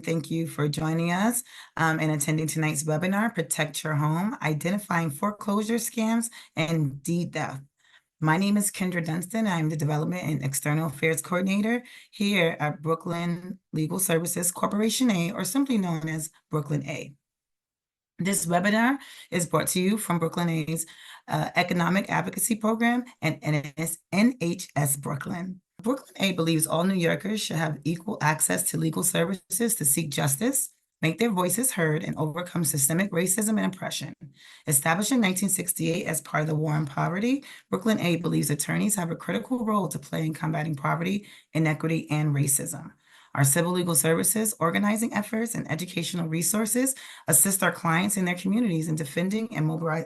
Thank you for joining us and attending tonight's webinar, Protect Your Home, Identifying Foreclosure Scams and Deed Theft. My name is Kendra Dunstan. I'm the Development and External Affairs Coordinator here at Brooklyn Legal Services Corporation A, or simply known as Brooklyn A. This webinar is brought to you from Brooklyn A's Economic Advocacy Program and NHS Brooklyn. Brooklyn A believes all New Yorkers should have equal access to legal services to seek justice, make their voices heard, and overcome systemic racism and oppression. Established in 1968 as part of the War on Poverty, Brooklyn A believes attorneys have a critical role to play in combating poverty, inequity, and racism. Our civil legal services, organizing efforts, and educational resources assist our clients and their communities in defending and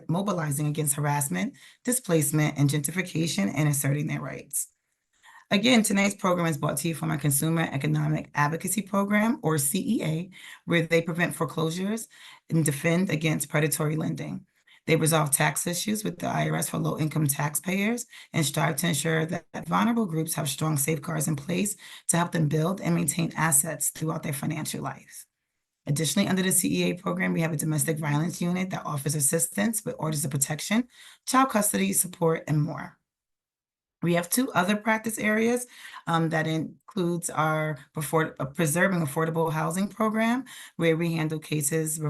mobilizing against harassment, displacement, and gentrification, and asserting their rights. Again, tonight's program is brought to you from our Consumer Economic Advocacy Program, or CEA, where they prevent foreclosures and defend against predatory lending. They resolve tax issues with the IRS for low-income taxpayers and strive to ensure that vulnerable groups have strong safeguards in place to help them build and maintain assets throughout their financial lives. Additionally, under the CEA program, we have a domestic violence unit that offers assistance with orders of protection, child custody support, and more. We have two other practice areas that includes our preserving affordable housing program, where we handle cases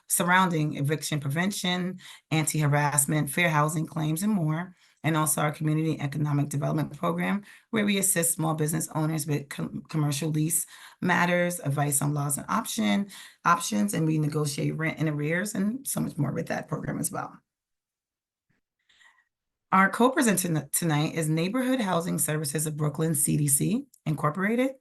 surrounding eviction prevention, anti-harassment, fair housing claims, and more. And also our community economic development program, where we assist small business owners with commercial lease matters, advice on laws and options, and we negotiate rent and arrears, and so much more with that program as well. Our co-presenter tonight is Neighborhood Housing Services of Brooklyn, CDC, Incorporated,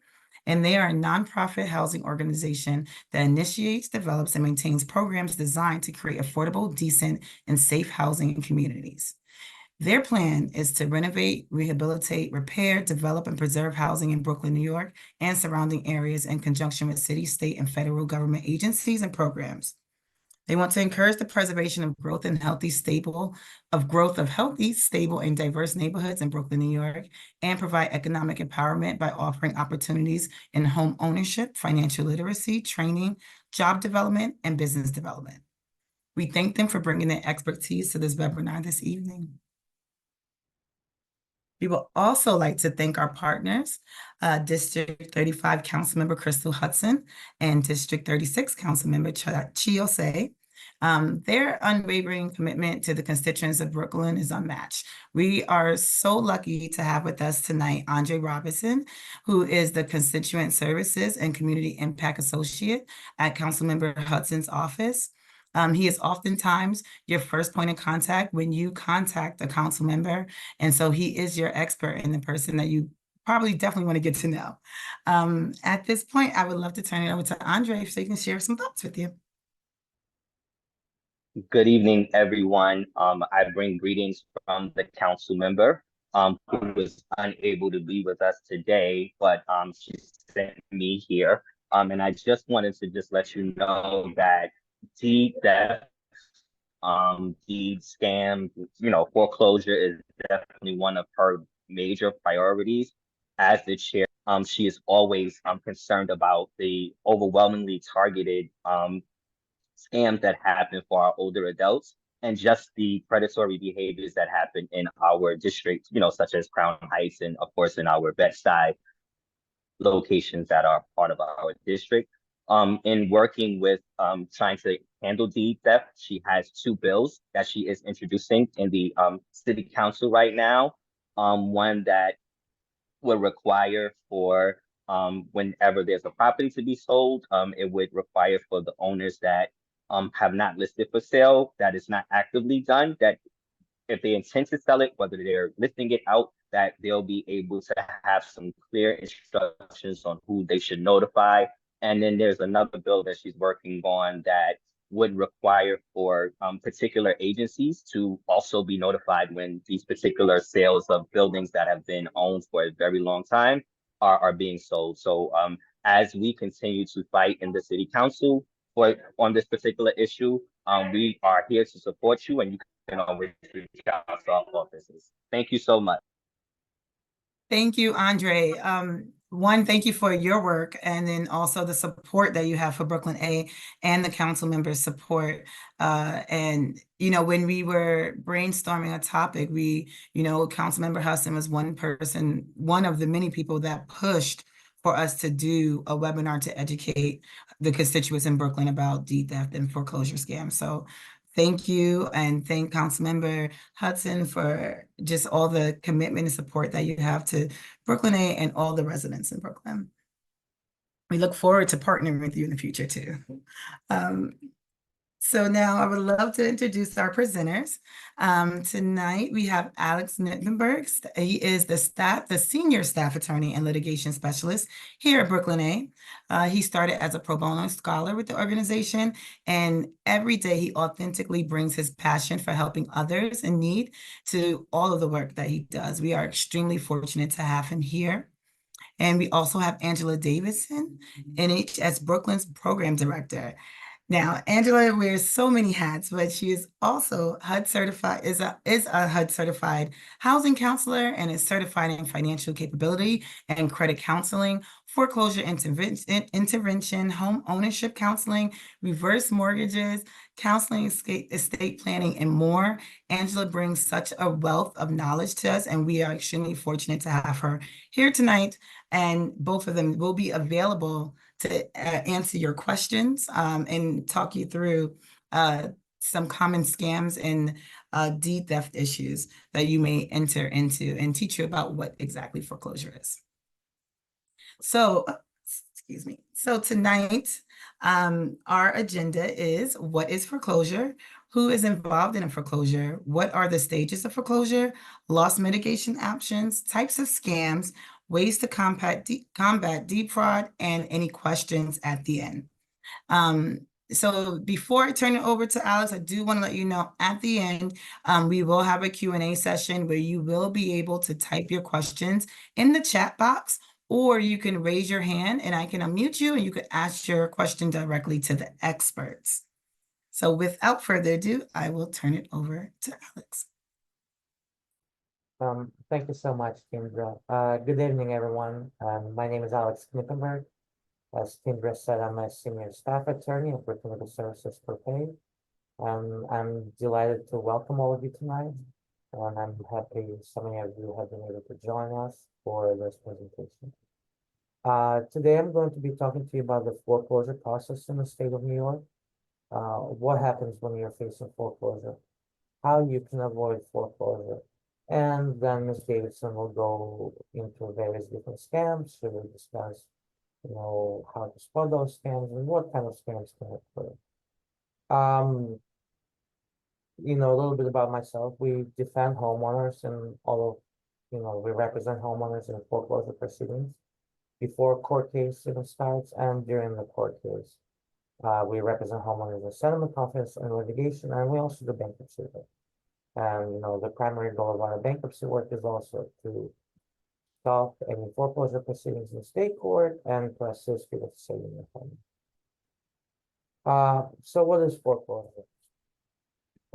and they are a nonprofit housing organization that initiates, develops, and maintains programs designed to create affordable, decent, and safe housing in communities. Their plan is to renovate, rehabilitate, repair, develop, and preserve housing in Brooklyn, New York, and surrounding areas in conjunction with city, state, and federal government agencies and programs. They want to encourage the preservation of growth of healthy, stable, and diverse neighborhoods in Brooklyn, New York, and provide economic empowerment by offering opportunities in home ownership, financial literacy, training, job development, and business development. We thank them for bringing their expertise to this webinar this evening. We would also like to thank our partners, District 35 Councilmember Crystal Hudson and District 36 Councilmember Chiose. Their unwavering commitment to the constituents of Brooklyn is unmatched. We are so lucky to have with us tonight Andre Robinson, who is the Constituent Services and Community Impact Associate at Councilmember Hudson's office. He is oftentimes your first point of contact when you contact a council member. And so he is your expert and the person that you probably definitely want to get to know. At this point, I would love to turn it over to Andre so he can share some thoughts with you. Good evening, everyone. I bring greetings from the council member who was unable to be with us today, but she sent me here. And I just wanted to just let you know that deed theft, deed scam, foreclosure is definitely one of her major priorities as the chair. She is always concerned about the overwhelmingly targeted scams that happen for our older adults and just the predatory behaviors that happen in our district, such as Crown Heights and of course in our Bed-Stuy locations that are part of our district. In working with trying to handle deed theft, she has two bills that she is introducing in the city council right now. One that would require for whenever there's a property to be sold, it would require for the owners that have not listed for sale, that is not actively done, that if they intend to sell it, whether they're listing it out, that they'll be able to have some clear instructions on who they should notify. And then there's another bill that she's working on that would require for particular agencies to also be notified when these particular sales of buildings that have been owned for a very long time are being sold. So as we continue to fight in the city council on this particular issue, we are here to support you, and you can always reach out to our offices. Thank you so much. Thank you, Andre. one, thank you for your work, and then also the support that you have for Brooklyn A and the council members' support. And when we were brainstorming a topic, Councilmember Hudson was one person, one of the many people that pushed for us to do a webinar to educate the constituents in Brooklyn about deed theft and foreclosure scams. So thank you, and thank Councilmember Hudson for just all the commitment and support that you have to Brooklyn A and all the residents in Brooklyn. We look forward to partnering with you in the future too. Um, so now I would love to introduce our presenters. Tonight we have Alex Knipenberg. He is the senior staff attorney and litigation specialist here at Brooklyn A. He started as a pro bono scholar with the organization, and every day he authentically brings his passion for helping others in need to all of the work that he does. We are extremely fortunate to have him here. And we also have Angella Davidson, NHS Brooklyn's program director. Now, Angela wears so many hats, but she is also HUD certified, is a HUD certified housing counselor, and is certified in financial capability and credit counseling, foreclosure intervention, home ownership counseling, reverse mortgages, counseling, estate planning, and more. Angela brings such a wealth of knowledge to us, and we are extremely fortunate to have her here tonight. And both of them will be available to answer your questions and talk you through some common scams and deed theft issues that you may enter into, and teach you about what exactly foreclosure is. So, excuse me. So tonight, our agenda is: what is foreclosure? Who is involved in a foreclosure? What are the stages of foreclosure? Loss mitigation options, types of scams, ways to combat deed fraud, and any questions at the end. So before I turn it over to Alex, I do want to let you know at the end, we will have a Q&A session where you will be able to type your questions in the chat box, or you can raise your hand and I can unmute you and you can ask your question directly to the experts. So without further ado, I will turn it over to Alex. Thank you so much, Kendra. Good evening, everyone. My name is Alex Knipenberg. As Kendra said, I'm a senior staff attorney at Brooklyn Legal Services for Pay. I'm delighted to welcome all of you tonight, and I'm happy so many of you have been able to join us for this presentation. Today I'm going to be talking to you about the foreclosure process in the state of New York. What happens when you're facing foreclosure, how you can avoid foreclosure, and then Ms. Davidson will go into various different scams. She will discuss, how to spot those scams and what kind of scams can occur. A little bit about myself. We defend homeowners and we represent homeowners in foreclosure proceedings before a court case even starts and during the court case. We represent homeowners in settlement conference and litigation, and we also do bankruptcy work. And the primary goal of our bankruptcy work is also to stop any foreclosure proceedings in state court and to assist people to save in their home. So what is foreclosure?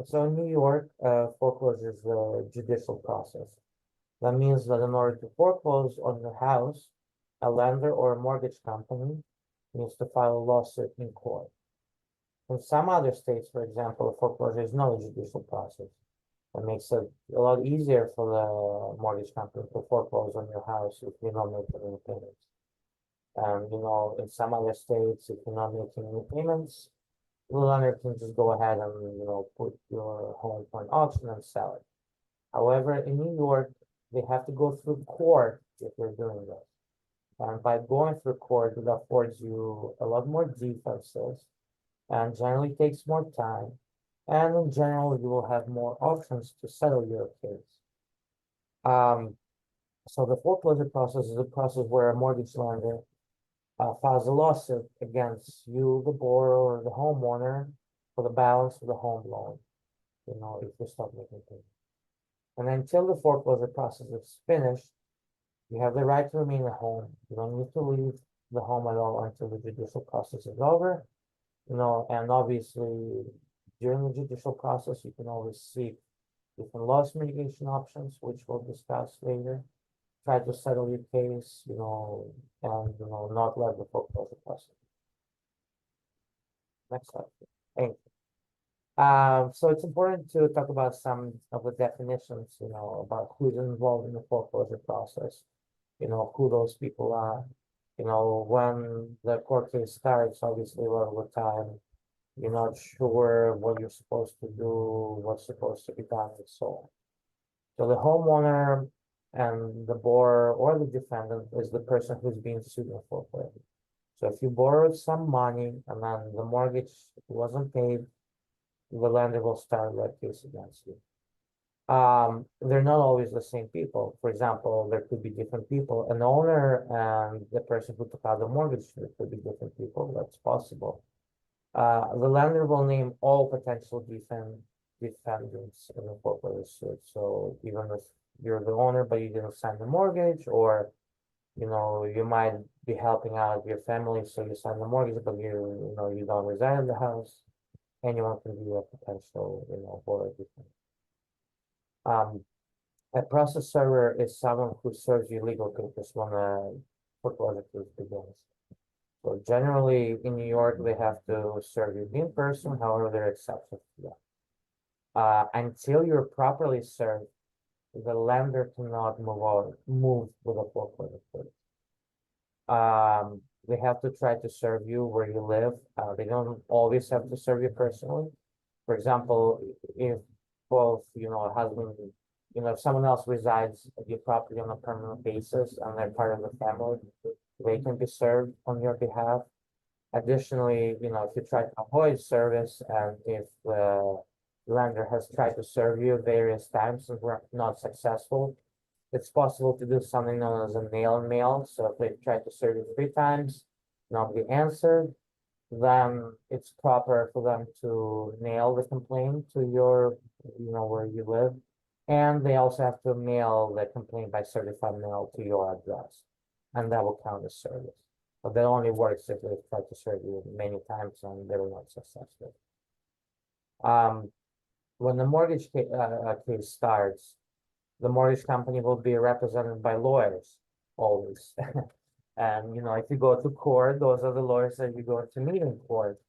So in New York, foreclosure is a judicial process. That means that in order to foreclose on your house, a lender or a mortgage company needs to file a lawsuit in court. In some other states, for example, foreclosure is not a judicial process. It makes it a lot easier for the mortgage company to foreclose on your house if you're not making any payments. And in some other states, if you're not making any payments, the lender can just go ahead and put your home for an auction and sell it. However, in New York, they have to go through court if they're doing this. And by going through court, it affords you a lot more defenses and generally takes more time. And in general, you will have more options to settle your case. So the foreclosure process is a process where a mortgage lender files a lawsuit against you, the borrower, or the homeowner, for the balance of the home loan, if you stop making payments. And until the foreclosure process is finished, you have the right to remain at home. You don't need to leave the home at all until the judicial process is over. And obviously, during the judicial process, you can always seek different loss mitigation options, which we'll discuss later, try to settle your case, and, not let the foreclosure process. Next slide. Thank you. So it's important to talk about some of the definitions, about who's involved in the foreclosure process, who those people are. When the court case starts, obviously, a lot of the time, you're not sure what you're supposed to do, what's supposed to be done, and so on. So the homeowner and the borrower or the defendant is the person who's being sued in foreclosure. So if you borrowed some money and then the mortgage wasn't paid, the lender will start that case against you. They're not always the same people. For example, there could be different people. An owner and the person who took out the mortgage, there could be different people. That's possible. The lender will name all potential defendants in the foreclosure suit. So even if you're the owner but you didn't sign the mortgage, or you might be helping out your family, so you sign the mortgage, but you don't reside in the house. Anyone can be a potential, borrower defendant. A process server is someone who serves you legal papers when a foreclosure case begins. So generally in New York, they have to serve you in person, however, there are exceptions to that. Until you're properly served, the lender cannot move with a foreclosure case. They have to try to serve you where you live. They don't always have to serve you personally. For example, if both, a husband, if someone else resides at your property on a permanent basis and they're part of the family, they can be served on your behalf. Additionally, if you try to avoid service and if the lender has tried to serve you various times and were not successful, it's possible to do something known as a nail and mail. So if they've tried to serve you 3 times, not be answered, then it's proper for them to nail the complaint to your, where you live. And they also have to mail the complaint by certified mail to your address. And that will count as service. But that only works if they've tried to serve you many times and they were not successful. When the mortgage case starts, the mortgage company will be represented by lawyers, always. And, if you go to court, those are the lawyers that you go to meet in court.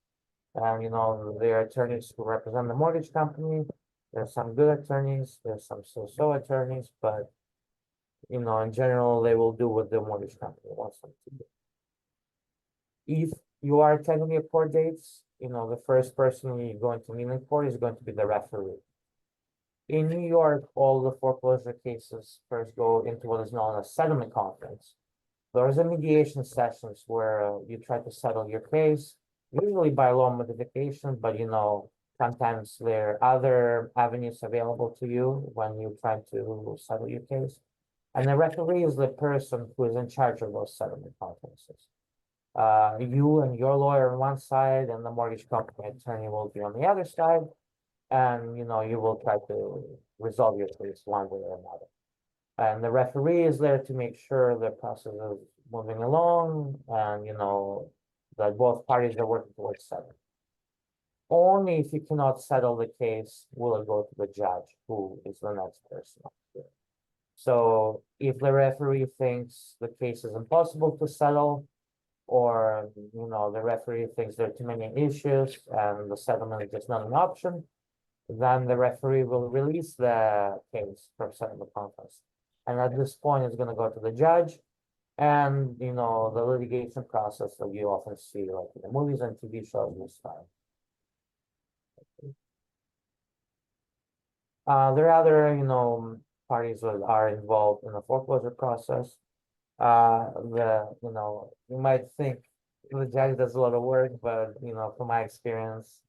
And, there are attorneys who represent the mortgage company. There's some good attorneys, there's some so-so attorneys, but, in general, they will do what the mortgage company wants them to do. If you are attending your court dates, the first person you're going to meet in court is going to be the referee. In New York, all the foreclosure cases first go into what is known as settlement conference. Those are mediation sessions where you try to settle your case, usually by law modification, but sometimes there are other avenues available to you when you try to settle your case. And the referee is the person who is in charge of those settlement conferences. You and your lawyer on one side and the mortgage company attorney will be on the other side. And, you will try to resolve your case one way or another. And the referee is there to make sure the process is moving along and, that both parties are working towards settlement. Only if you cannot settle the case will it go to the judge, who is the next person up here. So if the referee thinks the case is impossible to settle, or, the referee thinks there are too many issues and the settlement is just not an option, then the referee will release the case from settlement conference. And at this point, it's going to go to the judge. And, the litigation process that you often see, like in the movies and TV shows and stuff. There are other, parties that are involved in the foreclosure process. You might think the judge does a lot of work, but, from my experience,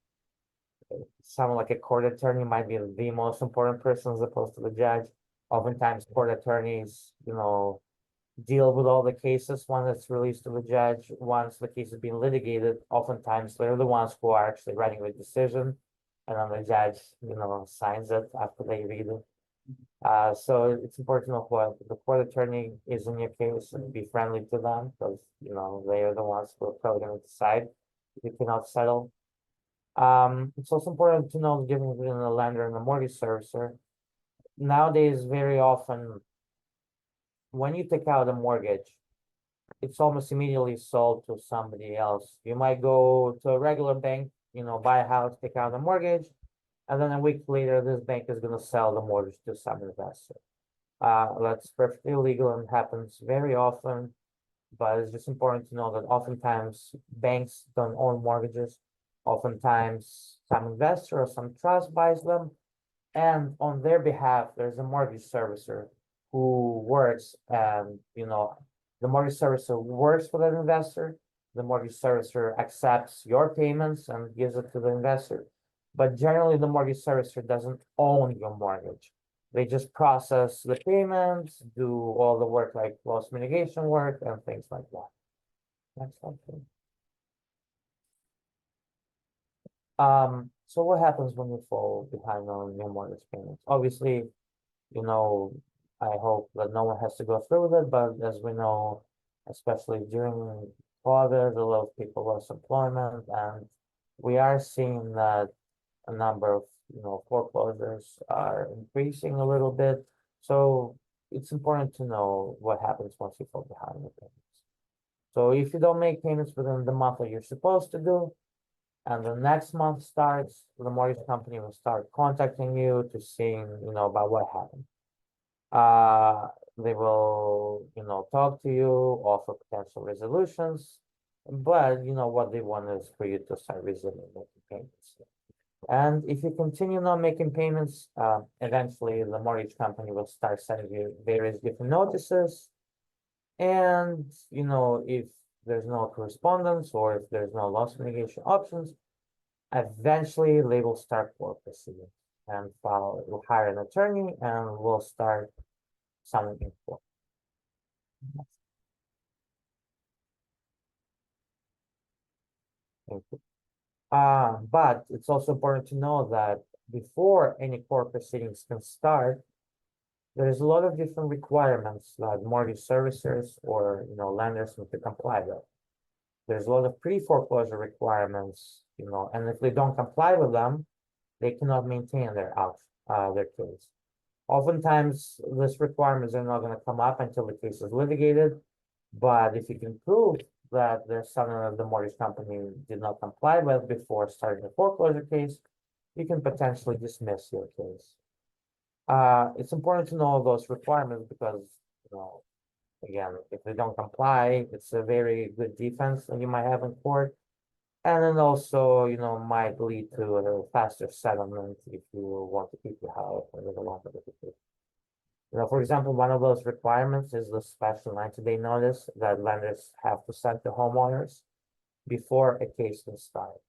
someone like a court attorney might be the most important person as opposed to the judge. Oftentimes, court attorneys, deal with all the cases when it's released to the judge. Once the case is being litigated, oftentimes they're the ones who are actually writing the decision, and then the judge, signs it after they read it. So it's important to know what the court attorney is in your case and be friendly to them, because, they are the ones who are probably going to decide if you cannot settle. It's also important to know the difference between a lender and a mortgage servicer. Nowadays, very often, when you take out a mortgage, it's almost immediately sold to somebody else. You might go to a regular bank, buy a house, take out a mortgage, and then a week later, this bank is going to sell the mortgage to some investor. That's perfectly legal and happens very often, but it's just important to know that oftentimes banks don't own mortgages. Oftentimes, some investor or some trust buys them, and on their behalf, there's a mortgage servicer who works, and the mortgage servicer works for that investor. The mortgage servicer accepts your payments and gives it to the investor. But generally, the mortgage servicer doesn't own your mortgage. They just process the payments, do all the work like loss mitigation work and things like that. Next slide, please. So what happens when you fall behind on your mortgage payments? Obviously, I hope that no one has to go through with it, but as we know, especially during COVID, a lot of people lost employment, and we are seeing that a number of foreclosures are increasing a little bit. So it's important to know what happens once you fall behind the payments. So if you don't make payments within the month that you're supposed to do, and the next month starts, the mortgage company will start contacting you to see, about what happened. They will, talk to you, offer potential resolutions, but what they want is for you to start resuming making payments. And if you continue not making payments, eventually the mortgage company will start sending you various different notices. And, if there's no correspondence or if there's no loss mitigation options, eventually they will start court proceedings and will hire an attorney and will start summoning in court. Thank you. But it's also important to know that before any court proceedings can start, there's a lot of different requirements that mortgage servicers or lenders need to comply with. There's a lot of pre-foreclosure requirements, and if they don't comply with them, they cannot maintain their case. Oftentimes, these requirements are not going to come up until the case is litigated, but if you can prove that there's something that the mortgage company did not comply with before starting the foreclosure case, you can potentially dismiss your case. It's important to know those requirements because, again, if they don't comply, it's a very good defense that you might have in court. And then also, might lead to a faster settlement if you want to keep your house a little longer. For example, one of those requirements is the special 90-day notice that lenders have to send to homeowners before a case can start.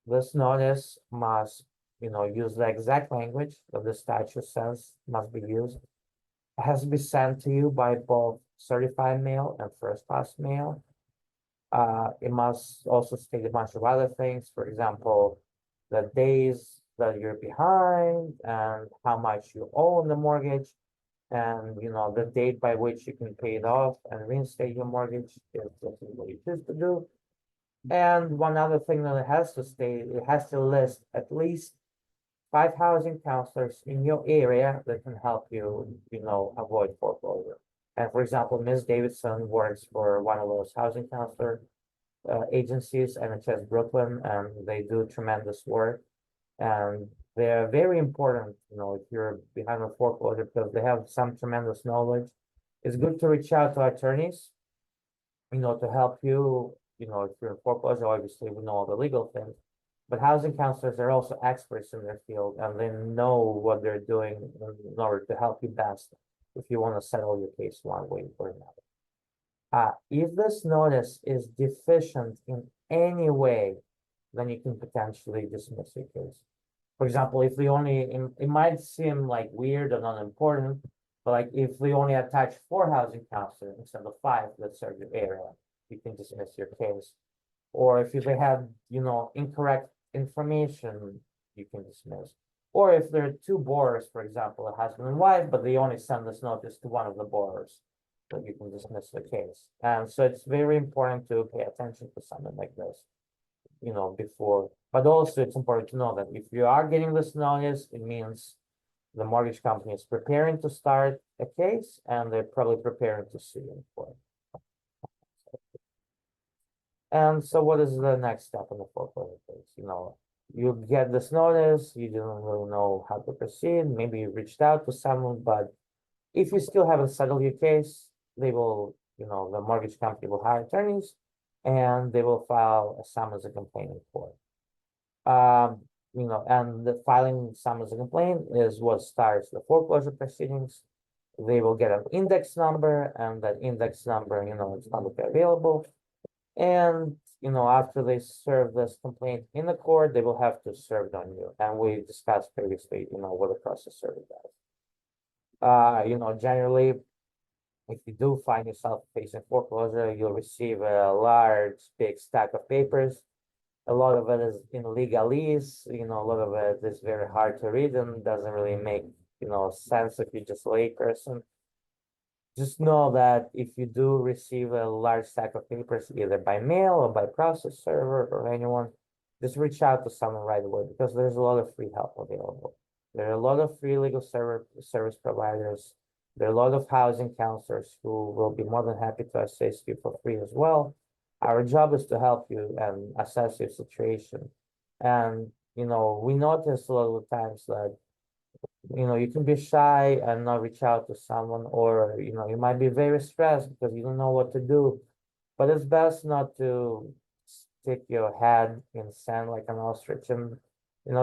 This notice must, use the exact language that the statute says must be used. It has to be sent to you by both certified mail and first-class mail. It must also state a bunch of other things, for example, the days that you're behind and how much you owe on the mortgage, and the date by which you can pay it off and reinstate your mortgage if that's what you choose to do. And one other thing that it has to state, it has to list at least 5 housing counselors in your area that can help you, avoid foreclosure. And for example, Ms. Davidson works for one of those housing counselor agencies, NHS Brooklyn, and they do tremendous work. And they're very important, if you're behind a foreclosure, because they have some tremendous knowledge. It's good to reach out to attorneys, to help you, if you're in foreclosure, obviously we know all the legal things. But housing counselors are also experts in their field, and they know what they're doing in order to help you best if you want to settle your case one way or another. If this notice is deficient in any way, then you can potentially dismiss your case. For example, if we only, it might seem like weird and unimportant, but like if we only attach 4 housing counselors instead of 5 that serve your area, you can dismiss your case. Or if they have, incorrect information, you can dismiss. Or if there are 2 borrowers, for example, a husband and wife, but they only send this notice to one of the borrowers, that you can dismiss the case. And so it's very important to pay attention to something like this, before. But also it's important to know that if you are getting this notice, it means the mortgage company is preparing to start a case, and they're probably preparing to sue in court. And so what is the next step in the foreclosure case? You get this notice, you didn't really know how to proceed, maybe you reached out to someone, but if you still haven't settled your case, they will, the mortgage company will hire attorneys, and they will file a summons and complaint in court. And the filing summons and complaint is what starts the foreclosure proceedings. They will get an index number, and that index number, it's publicly available. And, after they serve this complaint in the court, they will have to serve it on you. And we discussed previously, what the process serving does. Generally, if you do find yourself facing foreclosure, you'll receive a large, big stack of papers. A lot of it is in legalese, a lot of it is very hard to read and doesn't really make, sense if you're just a lay person. Just know that if you do receive a large stack of papers, either by mail or by process server or anyone, just reach out to someone right away, because there's a lot of free help available. There are a lot of free legal service providers. There are a lot of housing counselors who will be more than happy to assist you for free as well. Our job is to help you and assess your situation. And, we notice a lot of times that you can be shy and not reach out to someone, or you might be very stressed because you don't know what to do. But it's best not to stick your head in sand like an ostrich, and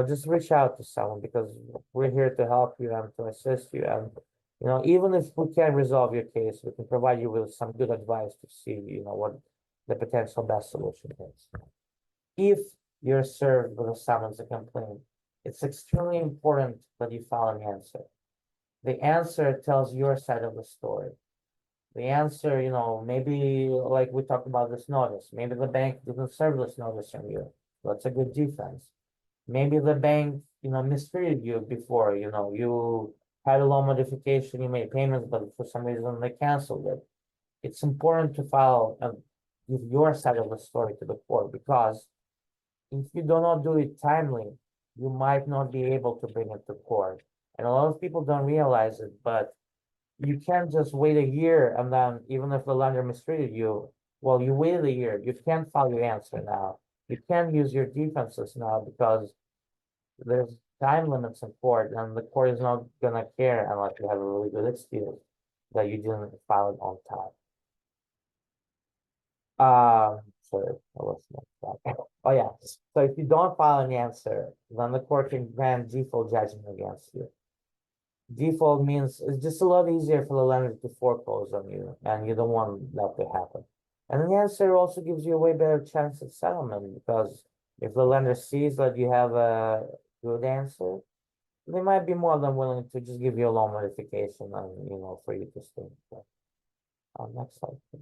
just reach out to someone, because we're here to help you and to assist you. And even if we can't resolve your case, we can provide you with some good advice to see what the potential best solution is. If you're served with a summons and complaint, it's extremely important that you file an answer. The answer tells your side of the story. The answer, maybe like we talked about this notice, maybe the bank didn't serve this notice on you. That's a good defense. Maybe the bank, mistreated you before, you had a loan modification, you made payments, but for some reason they canceled it. It's important to file and give your side of the story to the court, because if you do not do it timely, you might not be able to bring it to court. And a lot of people don't realize it, but you can't just wait a year, and then even if the lender mistreated you, well, you waited a year, you can't file your answer now. You can't use your defenses now, because there's time limits in court, and the court is not gonna care unless you have a really good excuse that you didn't file it on time. Sorry, I lost my track. Oh yeah, so if you don't file an answer, then the court can grant default judgment against you. Default means it's just a lot easier for the lender to foreclose on you, and you don't want that to happen. And the answer also gives you a way better chance at settlement, because if the lender sees that you have a good answer, they might be more than willing to just give you a loan modification and, for you to stay. Next slide, please.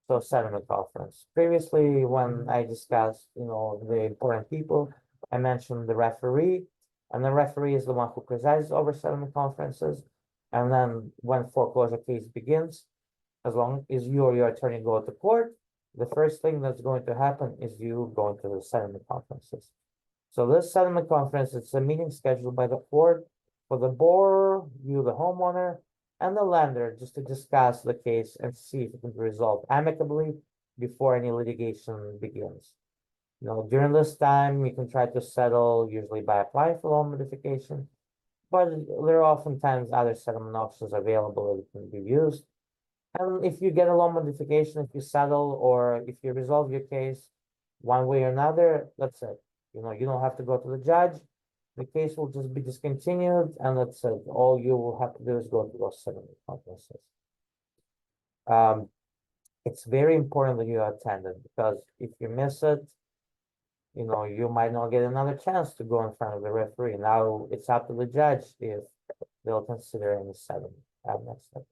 So settlement conference. Previously, when I discussed, the important people, I mentioned the referee, and the referee is the one who presides over settlement conferences. And then when foreclosure case begins, as long as you or your attorney go to court, the first thing that's going to happen is you going to the settlement conferences. So this settlement conference, it's a meeting scheduled by the court for the borrower, you, the homeowner, and the lender, just to discuss the case and see if it can be resolved amicably before any litigation begins. During this time, you can try to settle, usually by applying for loan modification, but there are oftentimes other settlement options available that can be used. And if you get a loan modification, if you settle, or if you resolve your case one way or another, that's it. You don't have to go to the judge. The case will just be discontinued, and that's it. All you will have to do is go to those settlement conferences. It's very important that you attend it, because if you miss it, you might not get another chance to go in front of the referee. Now it's up to the judge if they'll consider any settlement. Next step.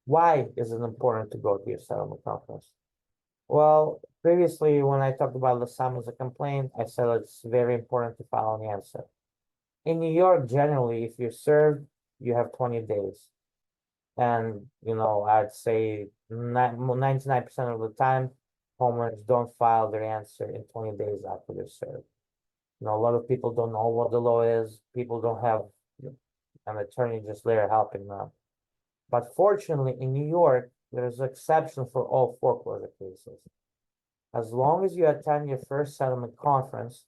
Why is it important to go to your settlement conference? Well, previously, when I talked about the summons and complaint, I said it's very important to file an answer. In New York, generally, if you're served, you have 20 days. And, I'd say 99% of the time, homeowners don't file their answer in 20 days after they're served. You know, a lot of people don't know what the law is. People don't have an attorney just there helping them. But fortunately, in New York, there's an exception for all foreclosure cases. As long as you attend your first settlement conference,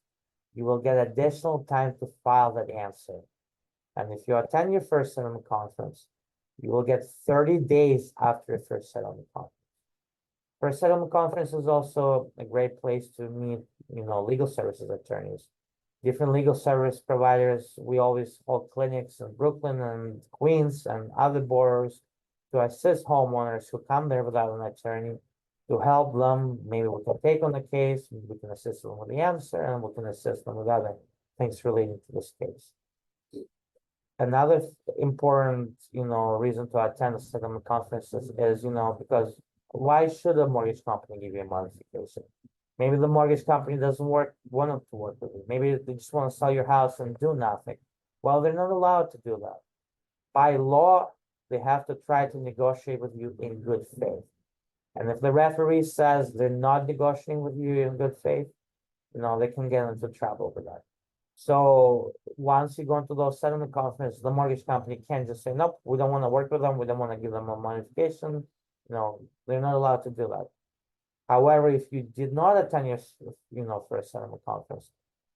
you will get additional time to file that answer. And if you attend your first settlement conference, you will get 30 days after your first settlement conference. First settlement conference is also a great place to meet, you know, legal services attorneys. Different legal service providers. We always hold clinics in Brooklyn and Queens and other boroughs to assist homeowners who come there without an attorney, to help them. Maybe we can take on the case, we can assist them with the answer, and we can assist them with other things relating to this case. Another important, you know, reason to attend the settlement conferences is, you know, because why should a mortgage company give you a modification? Maybe the mortgage company doesn't want to work with you. Maybe they just want to sell your house and do nothing. Well, they're not allowed to do that. By law, they have to try to negotiate with you in good faith. And if the referee says they're not negotiating with you in good faith, you know, they can get into trouble with that. So once you go into those settlement conferences, the mortgage company can't just say, nope, we don't want to work with them. We don't want to give them a modification. No, they're not allowed to do that. However, if you did not attend your, you know, first settlement conference,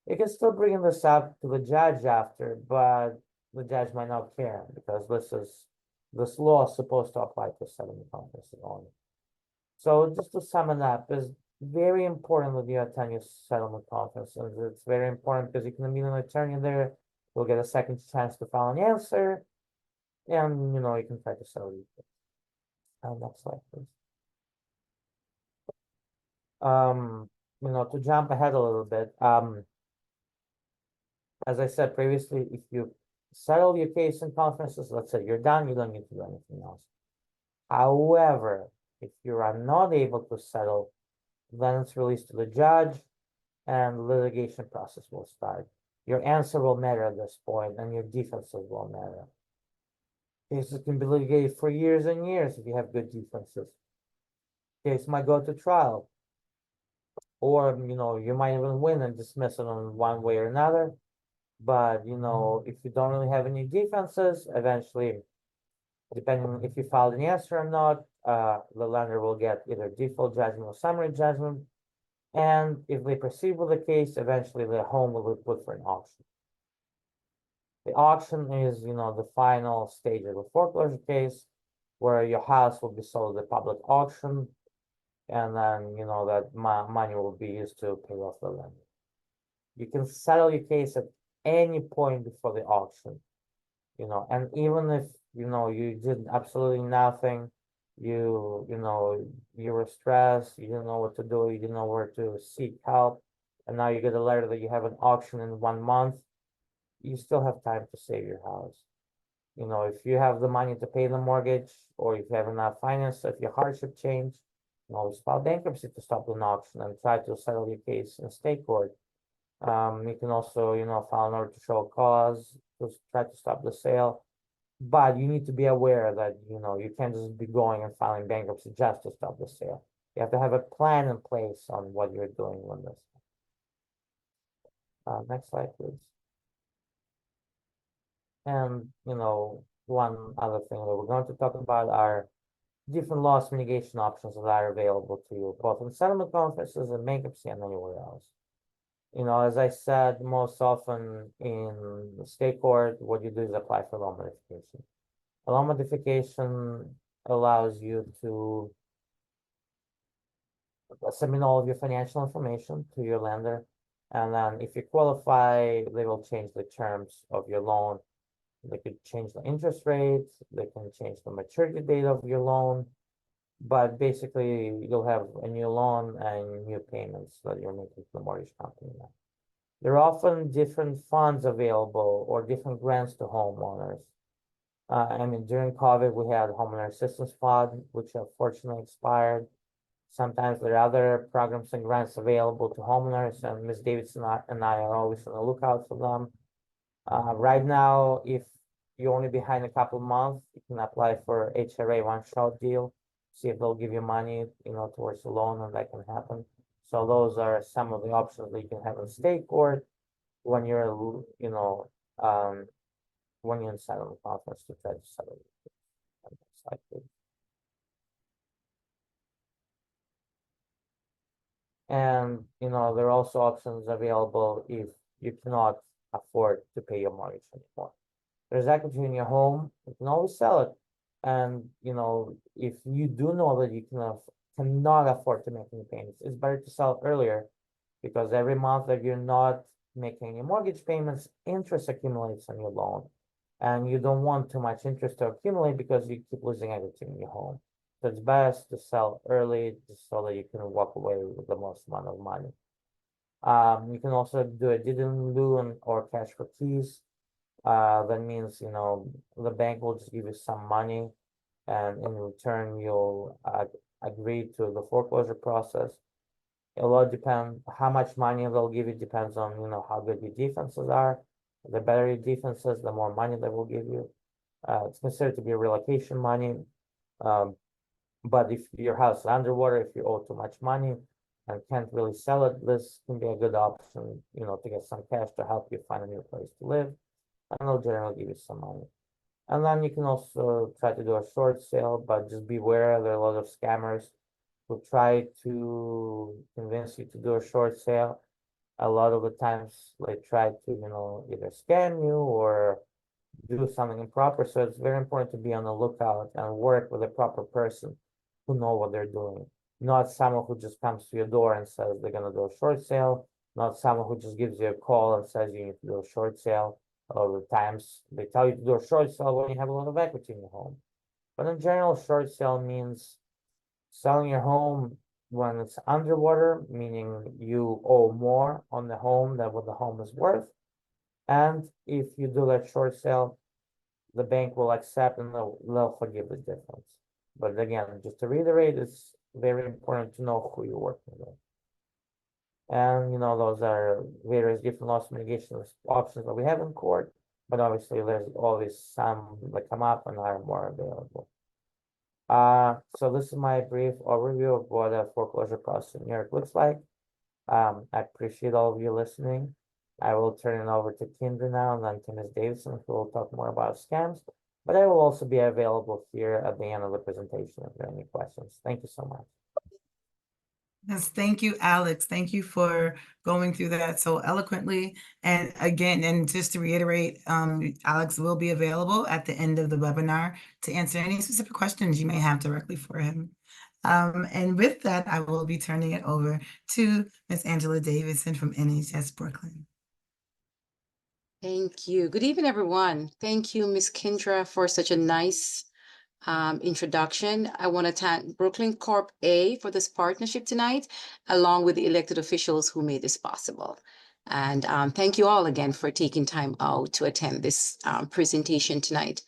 you can still bring this up to the judge after, but the judge might not care because this law is supposed to apply to settlement conferences only. So just to sum it up, is very important that you attend your settlement conference, and it's very important because you can meet an attorney there. You'll get a second chance to file an answer, and you know you can try to settle it. Next slide, please. You know, to jump ahead a little bit, as I said previously, if you settle your case in conferences, let's say you're done, you don't need to do anything else. However, if you are not able to settle, then it's released to the judge and the litigation process will start. Your answer will matter at this point, and your defenses will matter. Cases can be litigated for years and years if you have good defenses. Case might go to trial, or you know, you might even win and dismiss it on one way or another. But you know, if you don't really have any defenses, eventually, depending on if you filed an answer or not, the lender will get either default judgment or summary judgment. And if they proceed with the case, eventually the home will be put for an auction. The auction is, you know, the final stage of the foreclosure case, where your house will be sold at the public auction, and then, you know, that money will be used to pay off the lender. You can settle your case at any point before the auction, you know, and even if, you know, you did absolutely nothing, you know, you were stressed, you didn't know what to do, you didn't know where to seek help, and now you get a letter that you have an auction in 1 month, you still have time to save your house. You know, if you have the money to pay the mortgage, or if you have enough finance, if your hardship change, you always file bankruptcy to stop an auction and try to settle your case in state court. You can also, you know, file an order to show cause to try to stop the sale. But you need to be aware that, you know, you can't just be going and filing bankruptcy just to stop the sale. You have to have a plan in place on what you're doing with this. Next slide, please. And, you know, one other thing that we're going to talk about are different loss mitigation options that are available to you, both in settlement conferences and bankruptcy and anywhere else. You know, as I said, most often in the state court, what you do is apply for loan modification. A loan modification allows you to submit all of your financial information to your lender, and then if you qualify, they will change the terms of your loan. They could change the interest rate, they can change the maturity date of your loan, but basically you'll have a new loan and new payments that you're making to the mortgage company now. There are often different funds available or different grants to homeowners. I mean, during COVID, we had homeowner assistance fund, which unfortunately expired. Sometimes there are other programs and grants available to homeowners, and Ms. Davidson and I are always on the lookout for them. Right now, if you're only behind a couple months, you can apply for HRA one-shot deal. see if they'll give you money, towards the loan, and that can happen. So those are some of the options that you can have in state court when you're, when you're in settlement conference to try to settle it. Next slide, please. And, there are also options available if you cannot afford to pay your mortgage anymore. There's equity in your home, you can always sell it. And, if you do know that you cannot afford to make any payments, it's better to sell it earlier, because every month that you're not making any mortgage payments, interest accumulates on your loan. And you don't want too much interest to accumulate because you keep losing equity in your home. So it's best to sell early just so that you can walk away with the most amount of money. You can also do a deed in lieu or cash for keys. That means, the bank will just give you some money, and in return, you'll agree to the foreclosure process. A lot depends how much money they'll give you, depends on, how good your defenses are. The better your defenses, the more money they will give you. It's considered to be relocation money. But if your house is underwater, if you owe too much money and can't really sell it, this can be a good option, to get some cash to help you find a new place to live. And they'll generally give you some money. And then you can also try to do a short sale, but just beware, there are a lot of scammers who try to convince you to do a short sale. A lot of the times they try to, either scam you or do something improper. So it's very important to be on the lookout and work with a proper person who know what they're doing. Not someone who just comes to your door and says they're gonna do a short sale. Not someone who just gives you a call and says you need to do a short sale. A lot of the times they tell you to do a short sale when you have a lot of equity in your home. But in general, short sale means selling your home when it's underwater, meaning you owe more on the home than what the home is worth. And if you do that short sale, the bank will accept and they'll forgive the difference. But again, just to reiterate, it's very important to know who you're working with. And, those are various different loss mitigation options that we have in court, but obviously there's always some that come up and are more available. So this is my brief overview of what a foreclosure process in New York looks like. I appreciate all of you listening. I will turn it over to Kendra now and then to Ms. Davidson, who will talk more about scams. But I will also be available here at the end of the presentation if there are any questions. Thank you so much. Yes, thank you, Alex. Thank you for going through that so eloquently. And again, and just to reiterate, Alex will be available at the end of the webinar to answer any specific questions you may have directly for him. And with that, I will be turning it over to Ms. Angela Davidson from NHS Brooklyn. Thank you. Good evening, everyone. Thank you, Ms. Kendra, for such a nice introduction. I want to thank Brooklyn Corp A for this partnership tonight, along with the elected officials who made this possible. And thank you all again for taking time out to attend this presentation tonight.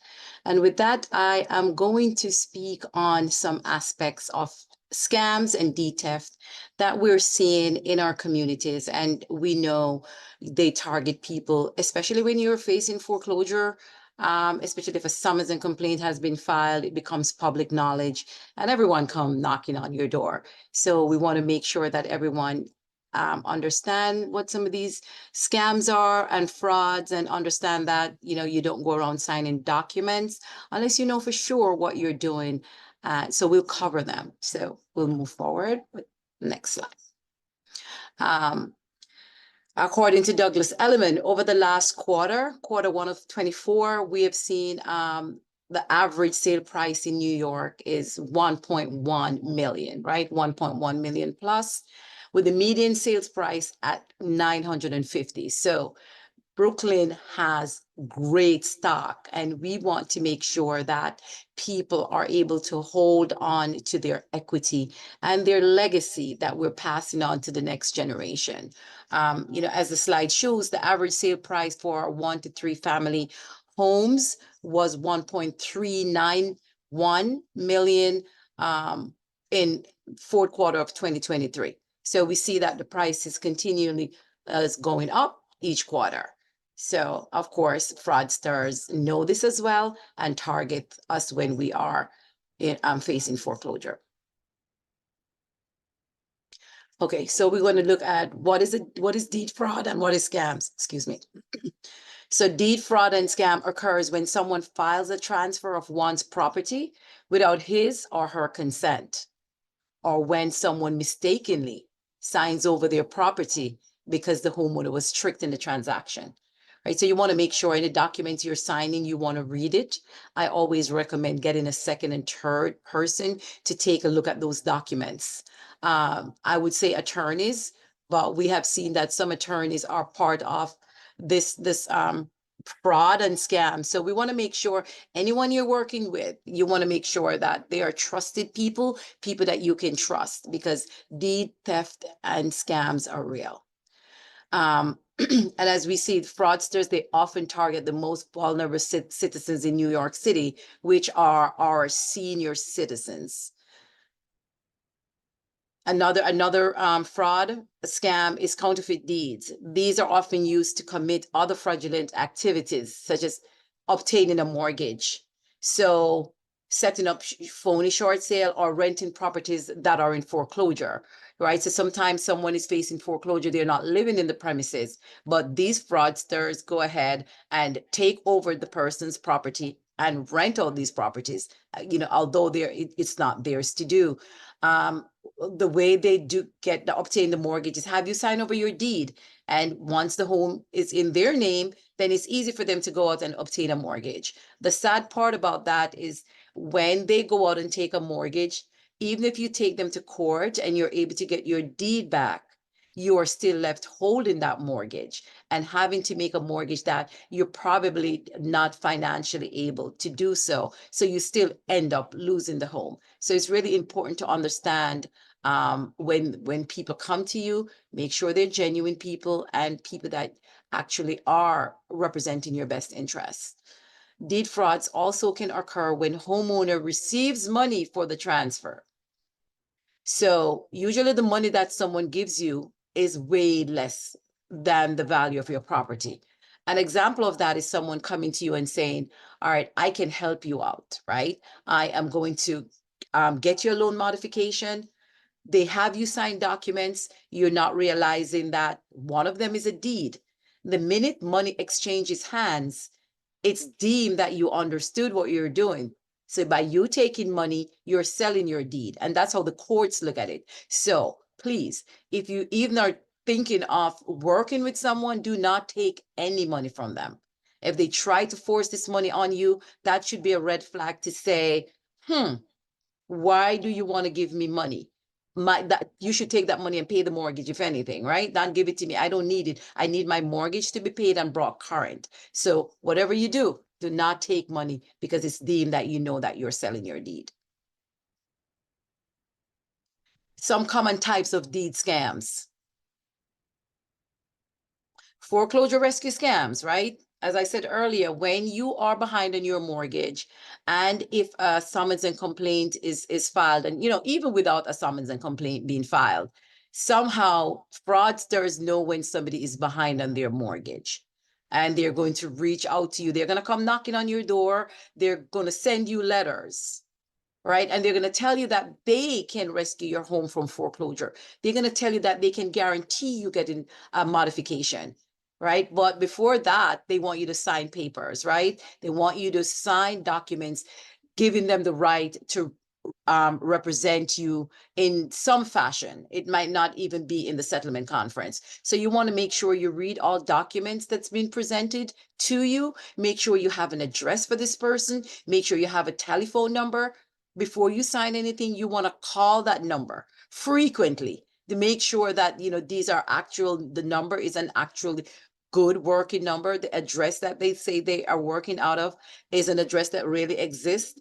And with that, I am going to speak on some aspects of scams and deed theft that we're seeing in our communities. And we know they target people, especially when you're facing foreclosure. Especially if a summons and complaint has been filed, it becomes public knowledge and everyone come knocking on your door. So we want to make sure that everyone understand what some of these scams are and frauds, and understand that, you don't go around signing documents unless you know for sure what you're doing. So we'll cover them. So we'll move forward with next slide. According to Douglas Elliman, over the last quarter one of 24, we have seen the average sale price in New York is 1.1 million, right? 1.1 million plus, with the median sales price at 950. So Brooklyn has great stock, and we want to make sure that people are able to hold on to their equity and their legacy that we're passing on to the next generation. As the slide shows, the average sale price for 1 to 3 family homes was 1.391 million in fourth quarter of 2023. So we see that the price is continually going up each quarter. So, of course, fraudsters know this as well and target us when we are facing foreclosure. Okay, so we're going to look at what is deed fraud and what is scams. Excuse me. So deed fraud and scam occurs when someone files a transfer of one's property without his or her consent, or when someone mistakenly signs over their property because the homeowner was tricked in the transaction. Right, so you want to make sure any documents you're signing, you want to read it. I always recommend getting a second and third person to take a look at those documents. I would say attorneys, but we have seen that some attorneys are part of this fraud and scam. So we want to make sure anyone you're working with, you want to make sure that they are trusted people, people that you can trust, because deed theft and scams are real. And as we see, fraudsters, they often target the most vulnerable citizens in New York City, which are our senior citizens. Another fraud scam is counterfeit deeds. These are often used to commit other fraudulent activities, such as obtaining a mortgage. So setting up phony short sale or renting properties that are in foreclosure, right? So sometimes someone is facing foreclosure, they're not living in the premises, but these fraudsters go ahead and take over the person's property and rent out these properties, although it's not theirs to do. The way they do obtain the mortgage is have you sign over your deed. And once the home is in their name, then it's easy for them to go out and obtain a mortgage. The sad part about that is when they go out and take a mortgage, even if you take them to court and you're able to get your deed back, you are still left holding that mortgage and having to make a mortgage that you're probably not financially able to do so. So you still end up losing the home. So it's really important to understand when people come to you, make sure they're genuine people and people that actually are representing your best interests. Deed frauds also can occur when homeowner receives money for the transfer. So usually the money that someone gives you is way less than the value of your property. An example of that is someone coming to you and saying, all right, I can help you out, right? I am going to get your loan modification. They have you sign documents. You're not realizing that one of them is a deed. The minute money exchanges hands, it's deemed that you understood what you're doing. So by you taking money, you're selling your deed. And that's how the courts look at it. So please, if you even are thinking of working with someone, do not take any money from them. If they try to force this money on you, that should be a red flag to say, why do you want to give me money? That you should take that money and pay the mortgage, if anything, right? Don't give it to me. I don't need it. I need my mortgage to be paid and brought current. So whatever you do not take money because it's deemed that you know that you're selling your deed. Some common types of deed scams. Foreclosure rescue scams, right? As I said earlier, when you are behind on your mortgage and if a summons and complaint is filed, and even without a summons and complaint being filed, somehow fraudsters know when somebody is behind on their mortgage and they're going to reach out to you. They're going to come knocking on your door. They're going to send you letters, right? And they're going to tell you that they can rescue your home from foreclosure. They're going to tell you that they can guarantee you getting a modification, right? But before that, they want you to sign papers, right? They want you to sign documents, giving them the right to represent you in some fashion. It might not even be in the settlement conference. So you want to make sure you read all documents that's been presented to you. Make sure you have an address for this person. Make sure you have a telephone number. Before you sign anything, you want to call that number frequently to make sure that these are the number is an actual good working number. The address that they say they are working out of is an address that really exists.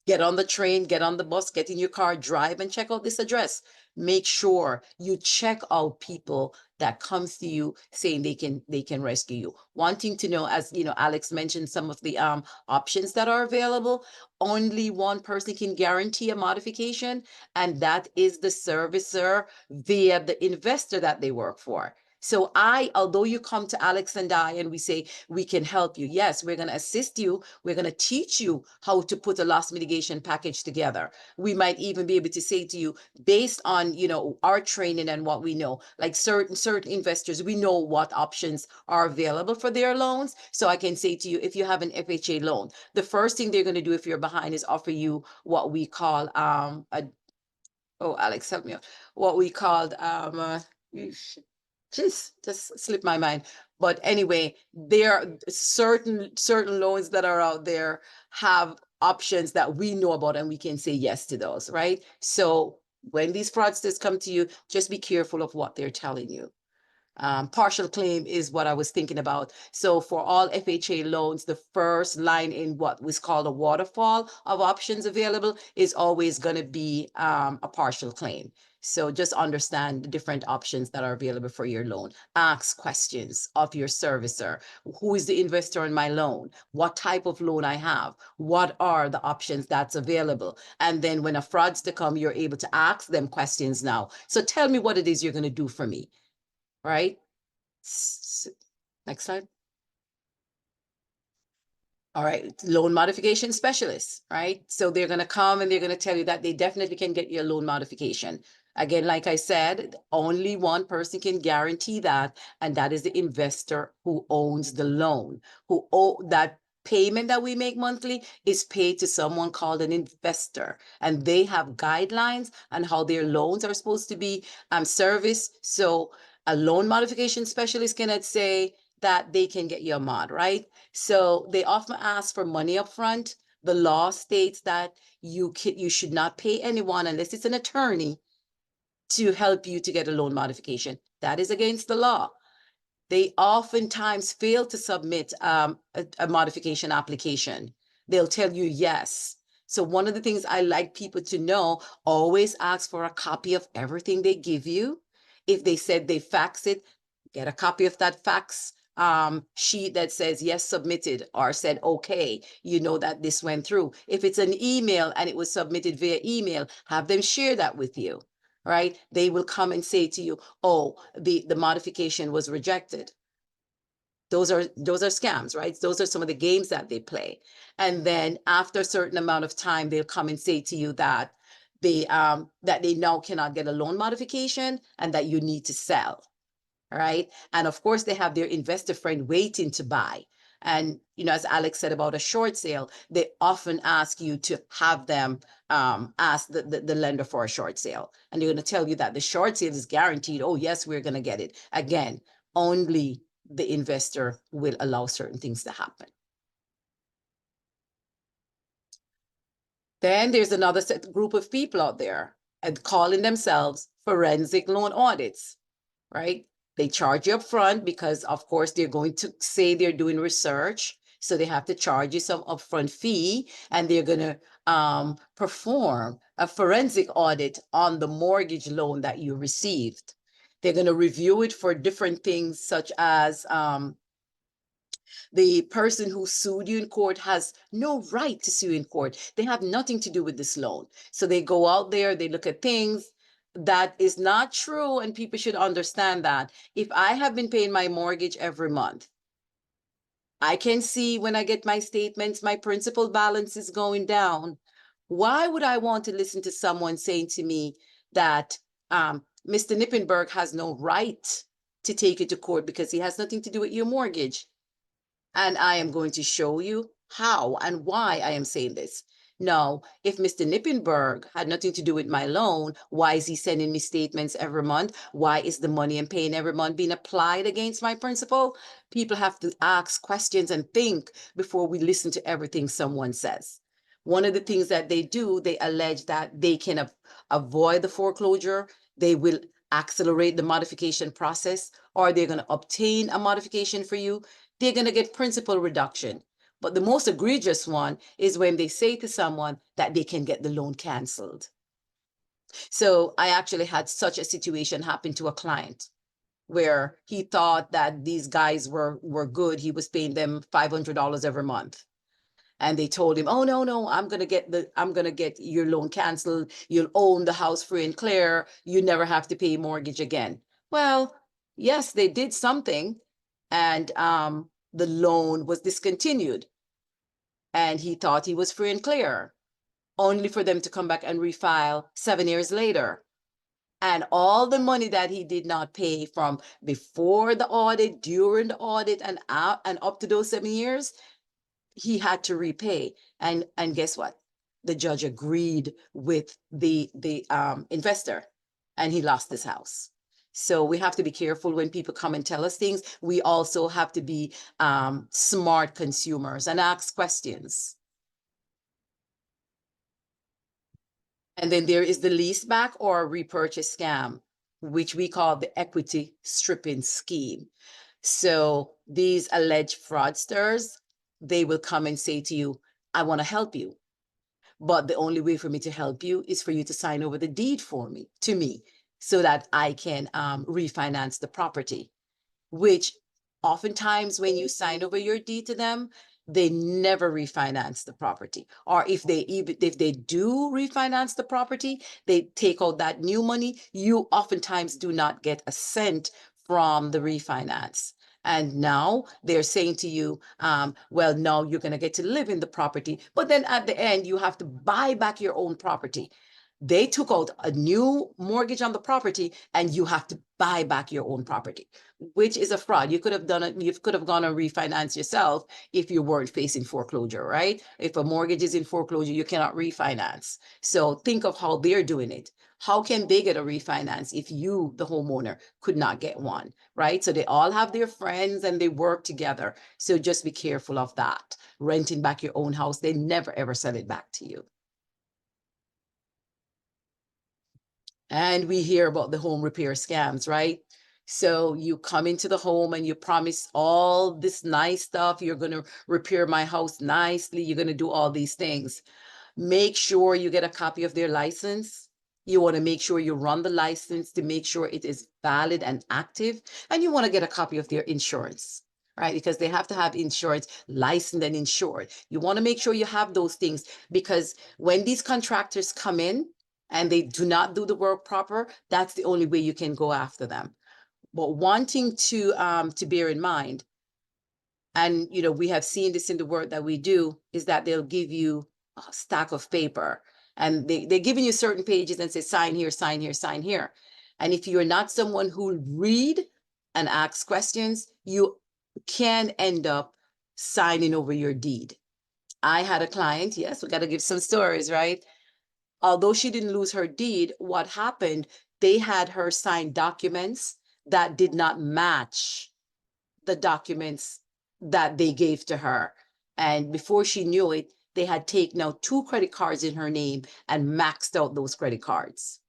Get on the train, get on the bus, get in your car, drive and check out this address. Make sure you check out people that comes to you saying they can rescue you. Wanting to know, as Alex mentioned, some of the options that are available. Only one person can guarantee a modification, and that is the servicer via the investor that they work for. So although you come to Alex and I and we say, we can help you. Yes, we're going to assist you. We're going to teach you how to put a loss mitigation package together. We might even be able to say to you, based on, you know, our training and what we know, like certain investors, we know what options are available for their loans. So I can say to you, if you have an FHA loan, the first thing they're going to do if you're behind is offer you what we call oh, Alex, help me out. What we called just slipped my mind. But anyway, there are certain loans that are out there have options that we know about, and we can say yes to those, right? So when these fraudsters come to you, just be careful of what they're telling you. Partial claim is what I was thinking about. So for all FHA loans, the first line in what was called a waterfall of options available is always going to be a partial claim. So just understand the different options that are available for your loan. Ask questions of your servicer. Who is the investor in my loan? What type of loan I have? What are the options that's available? And then when a fraudster comes, you're able to ask them questions now. So tell me what it is you're going to do for me. Right? Next slide. All right, loan modification specialists, right? So they're going to come and they're going to tell you that they definitely can get your loan modification. Again, like I said, only one person can guarantee that, and that is the investor who owns the loan, that payment that we make monthly is paid to someone called an investor, and they have guidelines on how their loans are supposed to be serviced. So a loan modification specialist cannot say that they can get you a mod, right? So they often ask for money up front. The law states that you should not pay anyone unless it's an attorney to help you to get a loan modification. That is against the law. They oftentimes fail to submit a modification application. They'll tell you yes. So one of the things I like people to know, always ask for a copy of everything they give you. If they said they fax it, get a copy of that fax sheet that says yes, submitted, or said okay, you know that this went through. If it's an email and it was submitted via email, have them share that with you, right? They will come and say to you, oh, the modification was rejected. Those are scams, right? Those are some of the games that they play. And then after a certain amount of time, they'll come and say to you that they now cannot get a loan modification and that you need to sell, right? And of course, they have their investor friend waiting to buy. And, you know, as Alex said about a short sale, they often ask you to have them ask the lender for a short sale. And they're going to tell you that the short sale is guaranteed. Oh, yes, we're going to get it. Again, only the investor will allow certain things to happen. Then there's another group of people out there and calling themselves forensic loan audits, right? They charge you up front because, of course, they're going to say they're doing research. So they have to charge you some upfront fee, and they're going to perform a forensic audit on the mortgage loan that you received. They're going to review it for different things, such as the person who sued you in court has no right to sue in court. They have nothing to do with this loan. So they go out there, they look at things that is not true, and people should understand that. If I have been paying my mortgage every month, I can see when I get my statements, my principal balance is going down. Why would I want to listen to someone saying to me that Mr. Knipenberg has no right to take you to court because he has nothing to do with your mortgage? And I am going to show you how and why I am saying this. Now, if Mr. Knipenberg had nothing to do with my loan, why is he sending me statements every month? Why is the money I'm paying every month being applied against my principal? People have to ask questions and think before we listen to everything someone says. One of the things that they do, they allege that they can avoid the foreclosure. They will accelerate the modification process, or they're going to obtain a modification for you. They're going to get principal reduction. But the most egregious one is when they say to someone that they can get the loan canceled. So I actually had such a situation happen to a client where he thought that these guys were good. He was paying them $500 every month. And they told him, oh, no, I'm going to get your loan canceled. You'll own the house free and clear. You never have to pay mortgage again. Well, yes, they did something, and the loan was discontinued, and he thought he was free and clear, only for them to come back and refile 7 years later. And all the money that he did not pay from before the audit, during the audit, and up to those 7 years, he had to repay. And guess what? The judge agreed with the investor, and he lost his house. So we have to be careful when people come and tell us things. We also have to be smart consumers and ask questions. And then there is the lease back or repurchase scam, which we call the equity stripping scheme. So these alleged fraudsters, they will come and say to you, I want to help you, but the only way for me to help you is for you to sign over the deed to me, so that I can refinance the property, which oftentimes when you sign over your deed to them, they never refinance the property. Or if they do refinance the property, they take out that new money. You oftentimes do not get a cent from the refinance. And now they're saying to you, well, no, you're going to get to live in the property. But then at the end, you have to buy back your own property. They took out a new mortgage on the property, and you have to buy back your own property, which is a fraud. You could have done it. You could have gone and refinance yourself if you weren't facing foreclosure, right? If a mortgage is in foreclosure, you cannot refinance. So think of how they're doing it. How can they get a refinance if you, the homeowner, could not get one, right? So they all have their friends and they work together. So just be careful of that. Renting back your own house, they never ever sell it back to you. And we hear about the home repair scams, right? So you come into the home and you promise all this nice stuff. You're going to repair my house nicely. You're going to do all these things. Make sure you get a copy of their license. You want to make sure you run the license to make sure it is valid and active. And you want to get a copy of their insurance, right? Because they have to have insurance, licensed and insured. You want to make sure you have those things, because when these contractors come in and they do not do the work proper, that's the only way you can go after them. But wanting to bear in mind, and we have seen this in the work that we do, is that they'll give you a stack of paper, and they're giving you certain pages and say, sign here, sign here, sign here. And if you're not someone who read and asks questions, you can end up signing over your deed. I had a client, yes, we got to give some stories, right? Although she didn't lose her deed, what happened, they had her sign documents that did not match the documents that they gave to her. And before she knew it, they had taken out 2 credit cards in her name and maxed out those credit cards.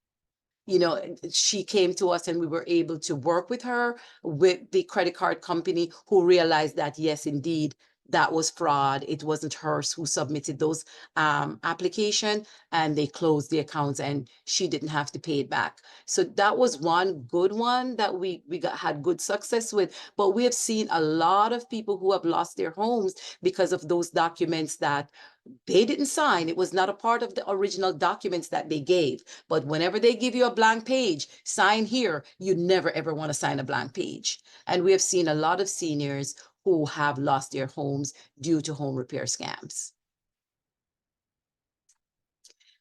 She came to us and we were able to work with her, with the credit card company, who realized that, yes, indeed, that was fraud. It wasn't her who submitted those application, and they closed the accounts and she didn't have to pay it back. So that was one good one that we had good success with. But we have seen a lot of people who have lost their homes because of those documents that they didn't sign. It was not a part of the original documents that they gave. But whenever they give you a blank page, sign here, you never ever want to sign a blank page. And we have seen a lot of seniors who have lost their homes due to home repair scams.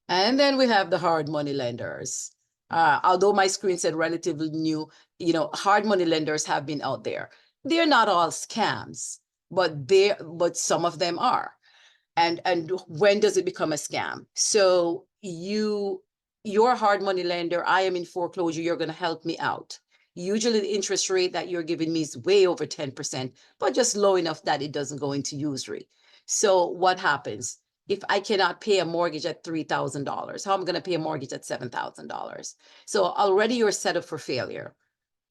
And then we have the hard money lenders. Although my screen said relatively new, hard money lenders have been out there. They're not all scams, but some of them are. And when does it become a scam? So you're a hard money lender. I am in foreclosure. You're going to help me out. Usually the interest rate that you're giving me is way over 10%, but just low enough that it doesn't go into usury. So what happens? If I cannot pay a mortgage at $3,000, how am I going to pay a mortgage at $7,000? So already you're set up for failure.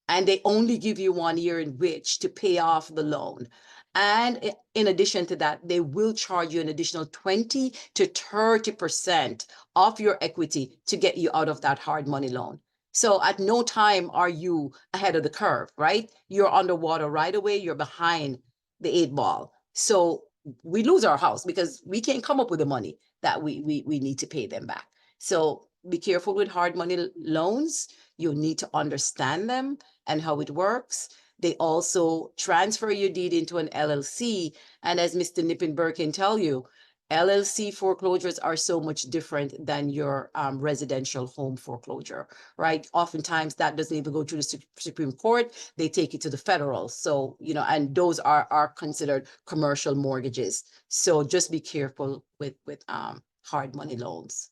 And they only give you 1 year in which to pay off the loan. And in addition to that, they will charge you an additional 20 to 30% of your equity to get you out of that hard money loan. So at no time are you ahead of the curve, right? You're underwater right away. You're behind the 8 ball. So we lose our house because we can't come up with the money that we need to pay them back. So be careful with hard money loans. You need to understand them and how it works. They also transfer your deed into an LLC. And as Mr. Knipenberg can tell you, LLC foreclosures are so much different than your residential home foreclosure, right? Oftentimes that doesn't even go to the Supreme Court. They take it to the federal. So, you know, and those are considered commercial mortgages. So just be careful with hard money loans.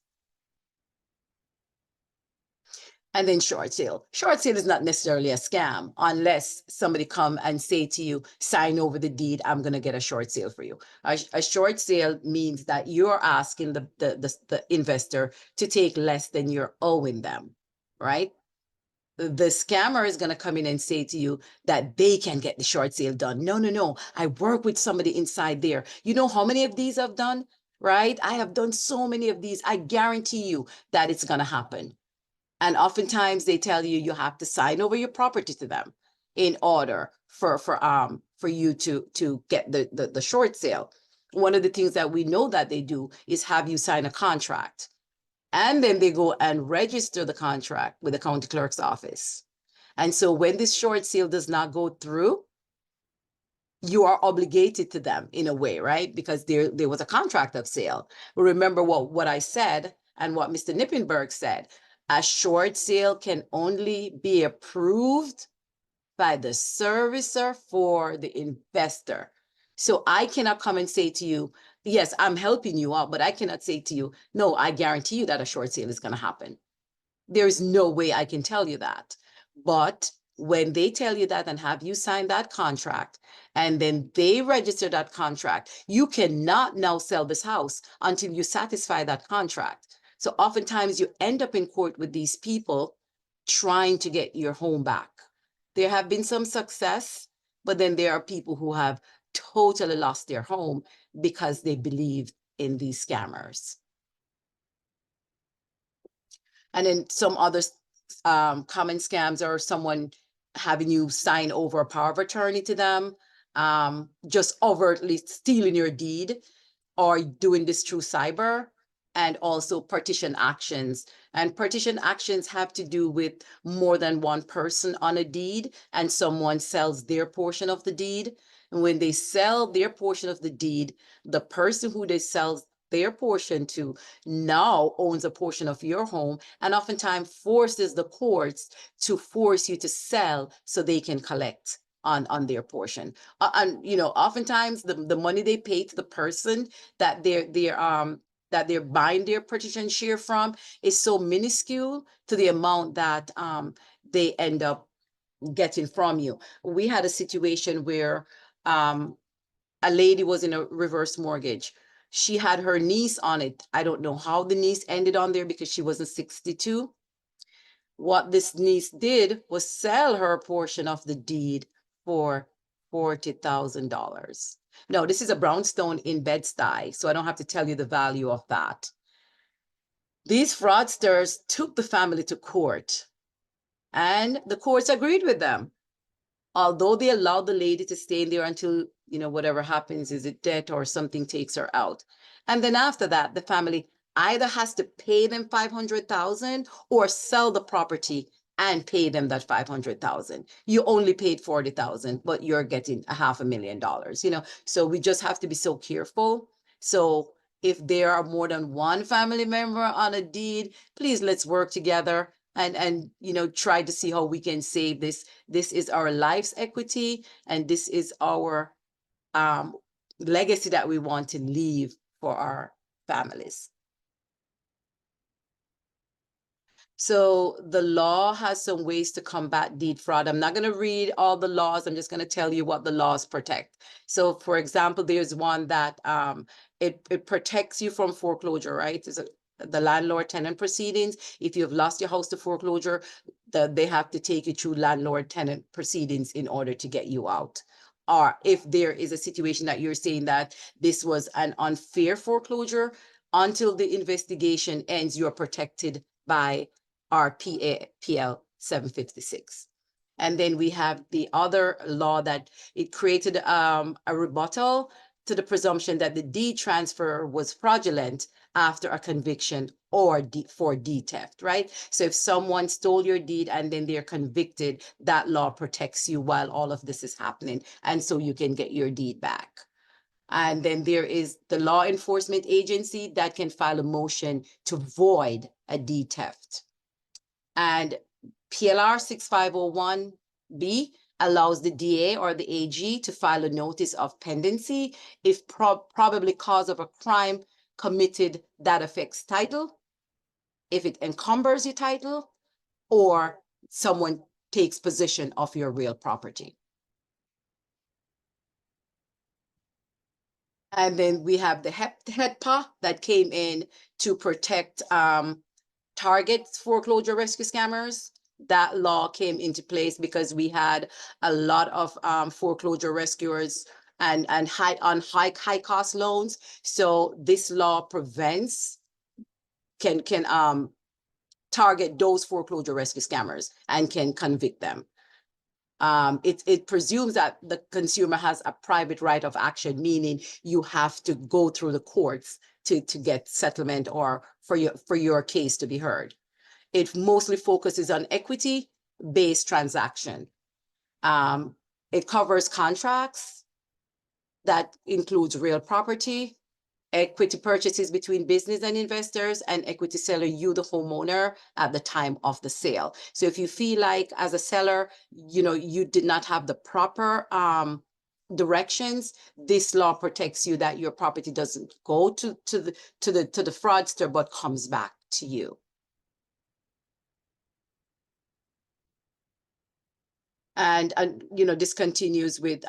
And then short sale. Short sale is not necessarily a scam unless somebody come and say to you, sign over the deed, I'm going to get a short sale for you. A short sale means that you're asking the investor to take less than you're owing them, right? The scammer is going to come in and say to you that they can get the short sale done. No, no, no. I work with somebody inside there. You know how many of these I've done, right? I have done so many of these. I guarantee you that it's going to happen. And oftentimes they tell you you have to sign over your property to them in order for you to get the short sale. One of the things that we know that they do is have you sign a contract. And then they go and register the contract with the county clerk's office. And so when this short sale does not go through, you are obligated to them in a way, right? Because there was a contract of sale. Remember what I said and what Mr. Knipenberg said. A short sale can only be approved by the servicer for the investor. So I cannot come and say to you, yes, I'm helping you out, but I cannot say to you, no, I guarantee you that a short sale is going to happen. There's no way I can tell you that. But when they tell you that and have you sign that contract, and then they register that contract, you cannot now sell this house until you satisfy that contract. So oftentimes you end up in court with these people trying to get your home back. There have been some success, but then there are people who have totally lost their home because they believed in these scammers. And then some other common scams are someone having you sign over a power of attorney to them, just overtly stealing your deed, or doing this through cyber, and also partition actions. And partition actions have to do with more than one person on a deed, and someone sells their portion of the deed. And when they sell their portion of the deed, the person who they sell their portion to now owns a portion of your home, and oftentimes forces the courts to force you to sell so they can collect on their portion. And you know, oftentimes the money they pay to the person that they're buying their partition share from is so minuscule to the amount that they end up getting from you. We had a situation where a lady was in a reverse mortgage. She had her niece on it. I don't know how the niece ended on there because she wasn't 62. What this niece did was sell her portion of the deed for $40,000. No, this is a brownstone in Bed-Stuy, so I don't have to tell you the value of that. These fraudsters took the family to court, and the courts agreed with them. Although they allowed the lady to stay in there until, you know, whatever happens, is it death or something takes her out. And then after that, the family either has to pay them $500,000 or sell the property and pay them that $500,000. You only paid $40,000, but you're getting $500,000, you know? So we just have to be so careful. So if there are more than one family member on a deed, please let's work together and you know, try to see how we can save this. This is our life's equity, and this is our legacy that we want to leave for our families. So the law has some ways to combat deed fraud. I'm not going to read all the laws. I'm just going to tell you what the laws protect. So for example, there's one that it protects you from foreclosure, right? There's the landlord-tenant proceedings. If you've lost your house to foreclosure, they have to take you through landlord-tenant proceedings in order to get you out. Or if there is a situation that you're saying that this was an unfair foreclosure, until the investigation ends, you're protected by our PL 756. And then we have the other law that it created a rebuttal to the presumption that the deed transfer was fraudulent after a conviction or for deed theft, right? So if someone stole your deed and then they're convicted, that law protects you while all of this is happening. And so you can get your deed back. And then there is the law enforcement agency that can file a motion to void a deed theft. And PLR 6501B allows the DA or the AG to file a notice of pendency if probably cause of a crime committed that affects title, if it encumbers your title, or someone takes possession of your real property. And then we have the HEDPA that came in to protect target foreclosure rescue scammers. That law came into place because we had a lot of foreclosure rescuers and high cost loans. So this law can target those foreclosure rescue scammers and can convict them. It presumes that the consumer has a private right of action, meaning you have to go through the courts to get settlement or for your case to be heard. It mostly focuses on equity-based transaction. It covers contracts that includes real property, equity purchases between business and investors, and equity seller, you, the homeowner, at the time of the sale. So if you feel like as a seller, you did not have the proper directions, this law protects you that your property doesn't go to the fraudster, but comes back to you. And this continues with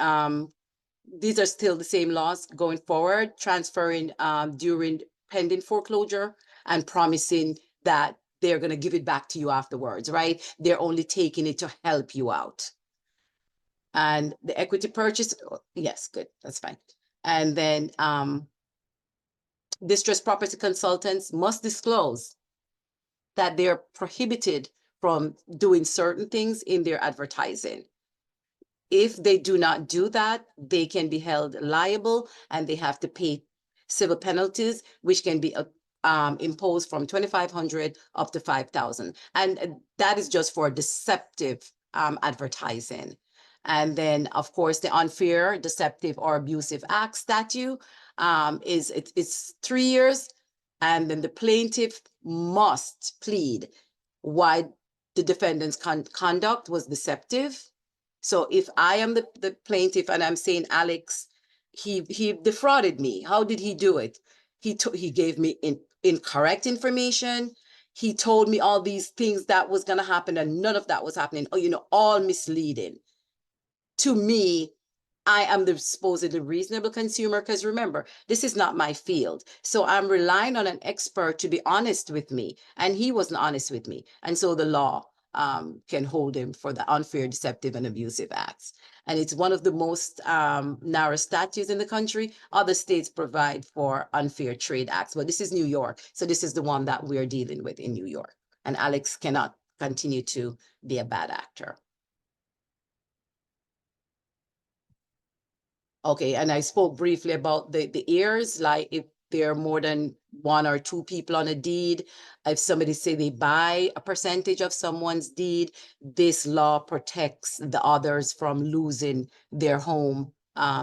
these are still the same laws going forward, transferring during pending foreclosure and promising that they're going to give it back to you afterwards, right? They're only taking it to help you out. And the equity purchase, yes, good, that's fine. And then distressed property consultants must disclose that they're prohibited from doing certain things in their advertising. If they do not do that, they can be held liable and they have to pay civil penalties, which can be imposed from $2,500 up to $5,000. And that is just for deceptive advertising. And then, of course, the unfair, deceptive, or abusive act statute it's 3 years. And then the plaintiff must plead why the defendant's conduct was deceptive. So if I am the plaintiff and I'm saying, Alex, he defrauded me. How did he do it? He gave me incorrect information. He told me all these things that was going to happen and none of that was happening. Oh, all misleading. To me, I am the supposedly reasonable consumer, because remember, this is not my field. So I'm relying on an expert to be honest with me, and he wasn't honest with me. And so the law can hold him for the unfair, deceptive, and abusive acts. And it's one of the most narrow statutes in the country. Other states provide for unfair trade acts, but this is New York. So this is the one that we're dealing with in New York. And Alex cannot continue to be a bad actor. Okay, and I spoke briefly about the heirs, like if there are more than 1 or 2 people on a deed, if somebody say they buy a percentage of someone's deed, this law protects the others from losing their home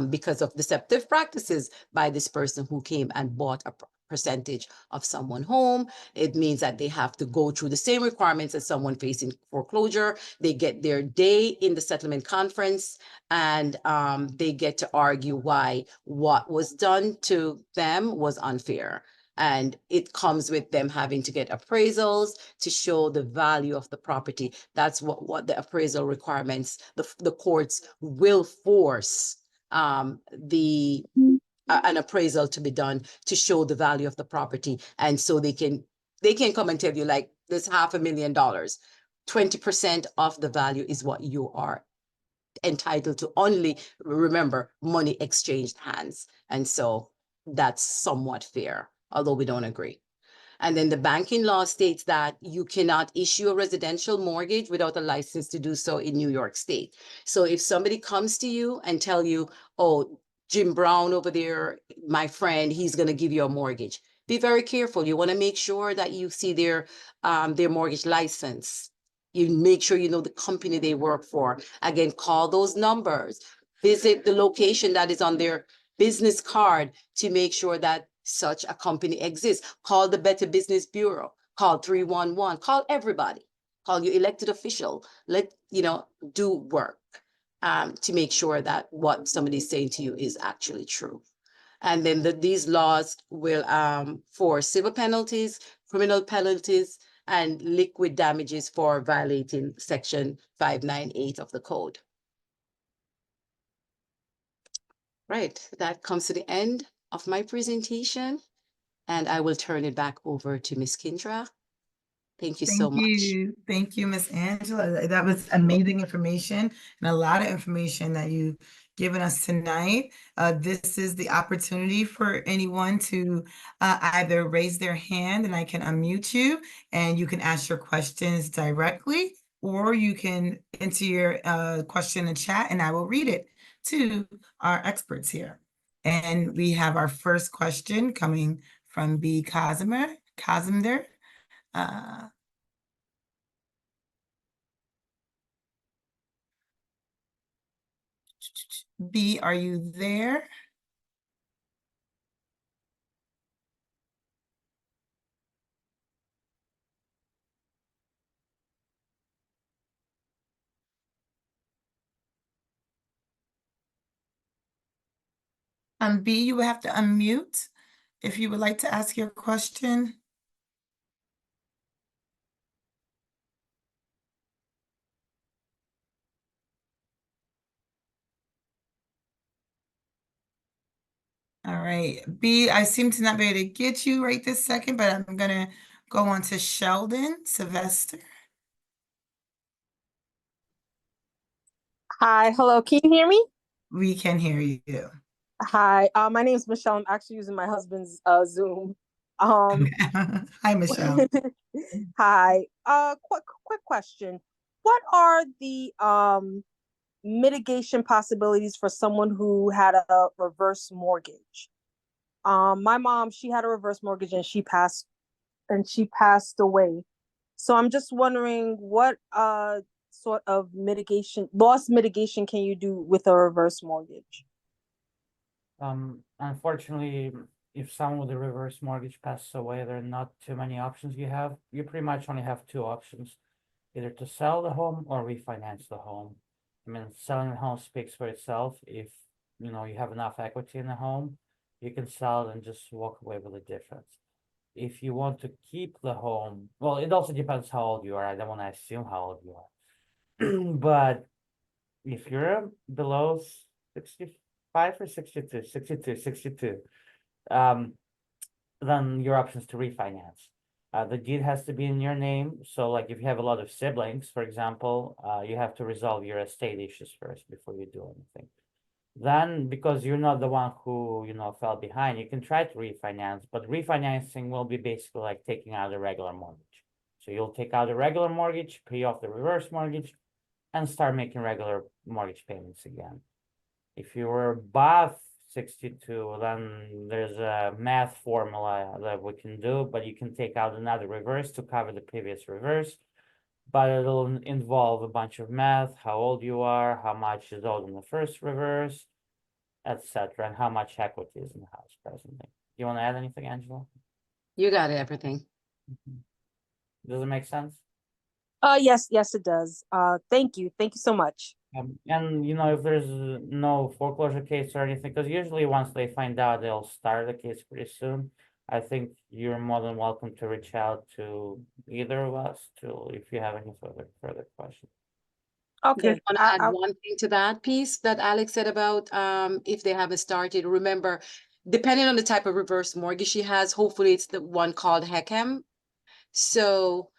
because of deceptive practices by this person who came and bought a percentage of someone's home. It means that they have to go through the same requirements as someone facing foreclosure. They get their day in the settlement conference, and they get to argue why what was done to them was unfair. And it comes with them having to get appraisals to show the value of the property. That's what the appraisal requirements, the courts will force an appraisal to be done to show the value of the property. And so they can come and tell you, like, there's $500,000. 20% of the value is what you are entitled to. Only remember, money exchanged hands. And so that's somewhat fair, although we don't agree. And then the banking law states that you cannot issue a residential mortgage without a license to do so in New York State. So if somebody comes to you and tell you, oh, Jim Brown over there, my friend, he's going to give you a mortgage. Be very careful. You want to make sure that you see their mortgage license. You make sure you know the company they work for. Again, call those numbers. Visit the location that is on their business card to make sure that such a company exists. Call the Better Business Bureau. Call 311. Call everybody. Call your elected official. Do work to make sure that what somebody's saying to you is actually true. And then these laws will for civil penalties, criminal penalties, and liquid damages for violating Section 598 of the code. Right, that comes to the end of my presentation, and I will turn it back over to Ms. Kindra. Thank you so much. Thank you, Miss Angela. That was amazing information and a lot of information that you've given us tonight. This is the opportunity for anyone to either raise their hand and I can unmute you and you can ask your questions directly, or you can enter your question in the chat and I will read it to our experts here. And we have our first question coming from B. Casimer. B, are you there? B, you will have to unmute if you would like to ask your question. All right, B, I seem to not be able to get you right this second, but I'm gonna go on to Sheldon Sylvester. Hi, hello, can you hear me? We can hear you. Hi, my name is Michelle. I'm actually using my husband's Zoom. Hi, Michelle. Hi, quick question. What are the mitigation possibilities for someone who had a reverse mortgage? My mom, she had a reverse mortgage and she passed away. So I'm just wondering what sort of loss mitigation can you do with a reverse mortgage? Unfortunately, if someone with a reverse mortgage passes away, there are not too many options you have. You pretty much only have two options, either to sell the home or refinance the home. I mean, selling the home speaks for itself. If you have enough equity in the home, you can sell it and just walk away with the difference. If you want to keep the home, well, it also depends how old you are. I don't want to assume how old you are. But if you're below 65 or 62, then your option is to refinance. The deed has to be in your name. So like if you have a lot of siblings, for example, you have to resolve your estate issues first before you do anything. Then, because you're not the one who, fell behind, you can try to refinance, but refinancing will be basically like taking out a regular mortgage. So you'll take out a regular mortgage, pay off the reverse mortgage, and start making regular mortgage payments again. If you were above 62, then there's a math formula that we can do, but you can take out another reverse to cover the previous reverse. But it'll involve a bunch of math, how old you are, how much is owed in the first reverse, etc., and how much equity is in the house presently. Do you want to add anything, Angela? You got everything. Does it make sense? Yes, it does. Thank you so much. And if there's no foreclosure case or anything, because usually once they find out, they'll start the case pretty soon. I think you're more than welcome to reach out to either of us if you have any further questions. Okay. I want to add one thing to that piece that Alex said about if they haven't started. Remember, depending on the type of reverse mortgage she has, hopefully it's the one called HECM. So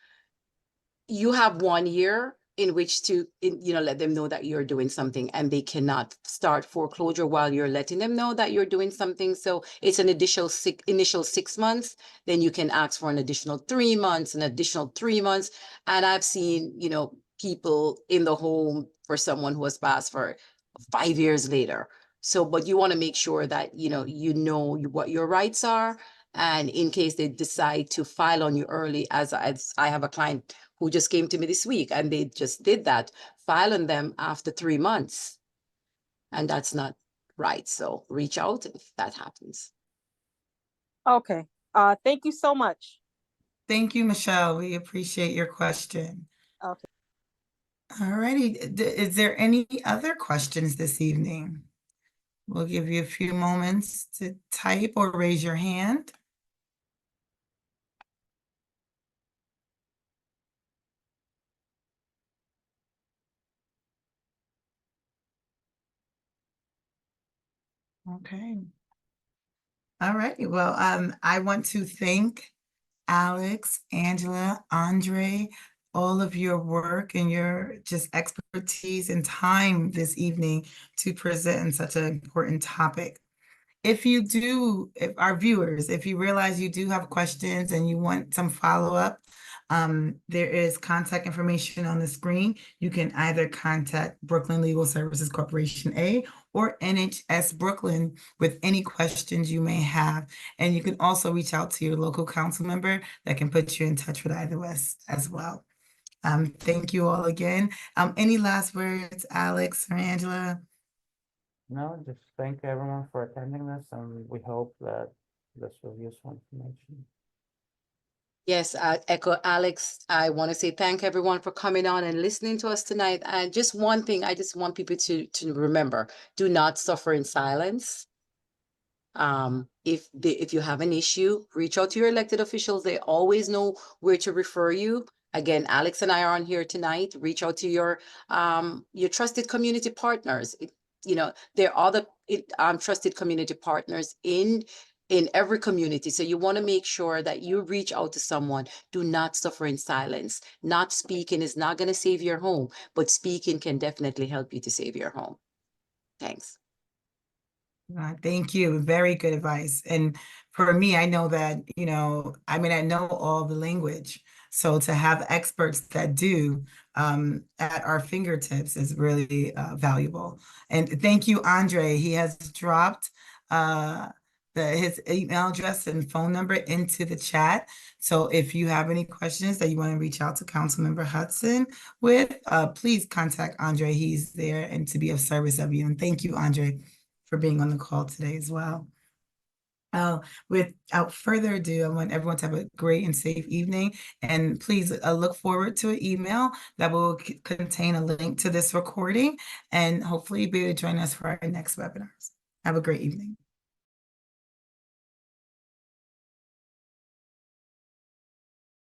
you have 1 year in which to let them know that you're doing something, and they cannot start foreclosure while you're letting them know that you're doing something. So it's an initial 6 months. Then you can ask for an additional 3 months, an additional 3 months. And I've seen, people in the home for someone who has passed for 5 years later. So, but you want to make sure that, you know what your rights are. And in case they decide to file on you early, as I have a client who just came to me this week and they just did that, file on them after 3 months. And that's not right. So reach out if that happens. Okay. Thank you so much. Thank you, Michelle. We appreciate your question. Okay. All righty. Is there any other questions this evening? We'll give you a few moments to type or raise your hand. Okay. All right. Well, I want to thank Alex, Angela, Andre, all of your work and your just expertise and time this evening to present such an important topic. If our viewers, if you realize you do have questions and you want some follow-up, there is contact information on the screen. You can either contact Brooklyn Legal Services Corporation A or NHS Brooklyn with any questions you may have. And you can also reach out to your local council member that can put you in touch with either of us as well. Thank you all again. Any last words, Alex or Angela? No, just thank everyone for attending this, and we hope that this was useful information. Yes, I echo Alex. I want to say thank everyone for coming on and listening to us tonight. And just one thing, I just want people to remember, do not suffer in silence. If you have an issue, reach out to your elected officials. They always know where to refer you. Again, Alex and I are on here tonight. Reach out to your trusted community partners. There are other trusted community partners in every community. So you want to make sure that you reach out to someone. Do not suffer in silence. Not speaking is not going to save your home, but speaking can definitely help you to save your home. Thanks. Thank you. Very good advice. And for me, I know that, I know all the language. So to have experts that do at our fingertips is really valuable. And thank you, Andre. He has dropped his email address and phone number into the chat. So if you have any questions that you want to reach out to Councilmember Hudson with, please contact Andre. He's there and to be of service of you. And thank you, Andre, for being on the call today as well. Without further ado, I want everyone to have a great and safe evening. And please look forward to an email that will contain a link to this recording and hopefully be able to join us for our next webinars. Have a great evening.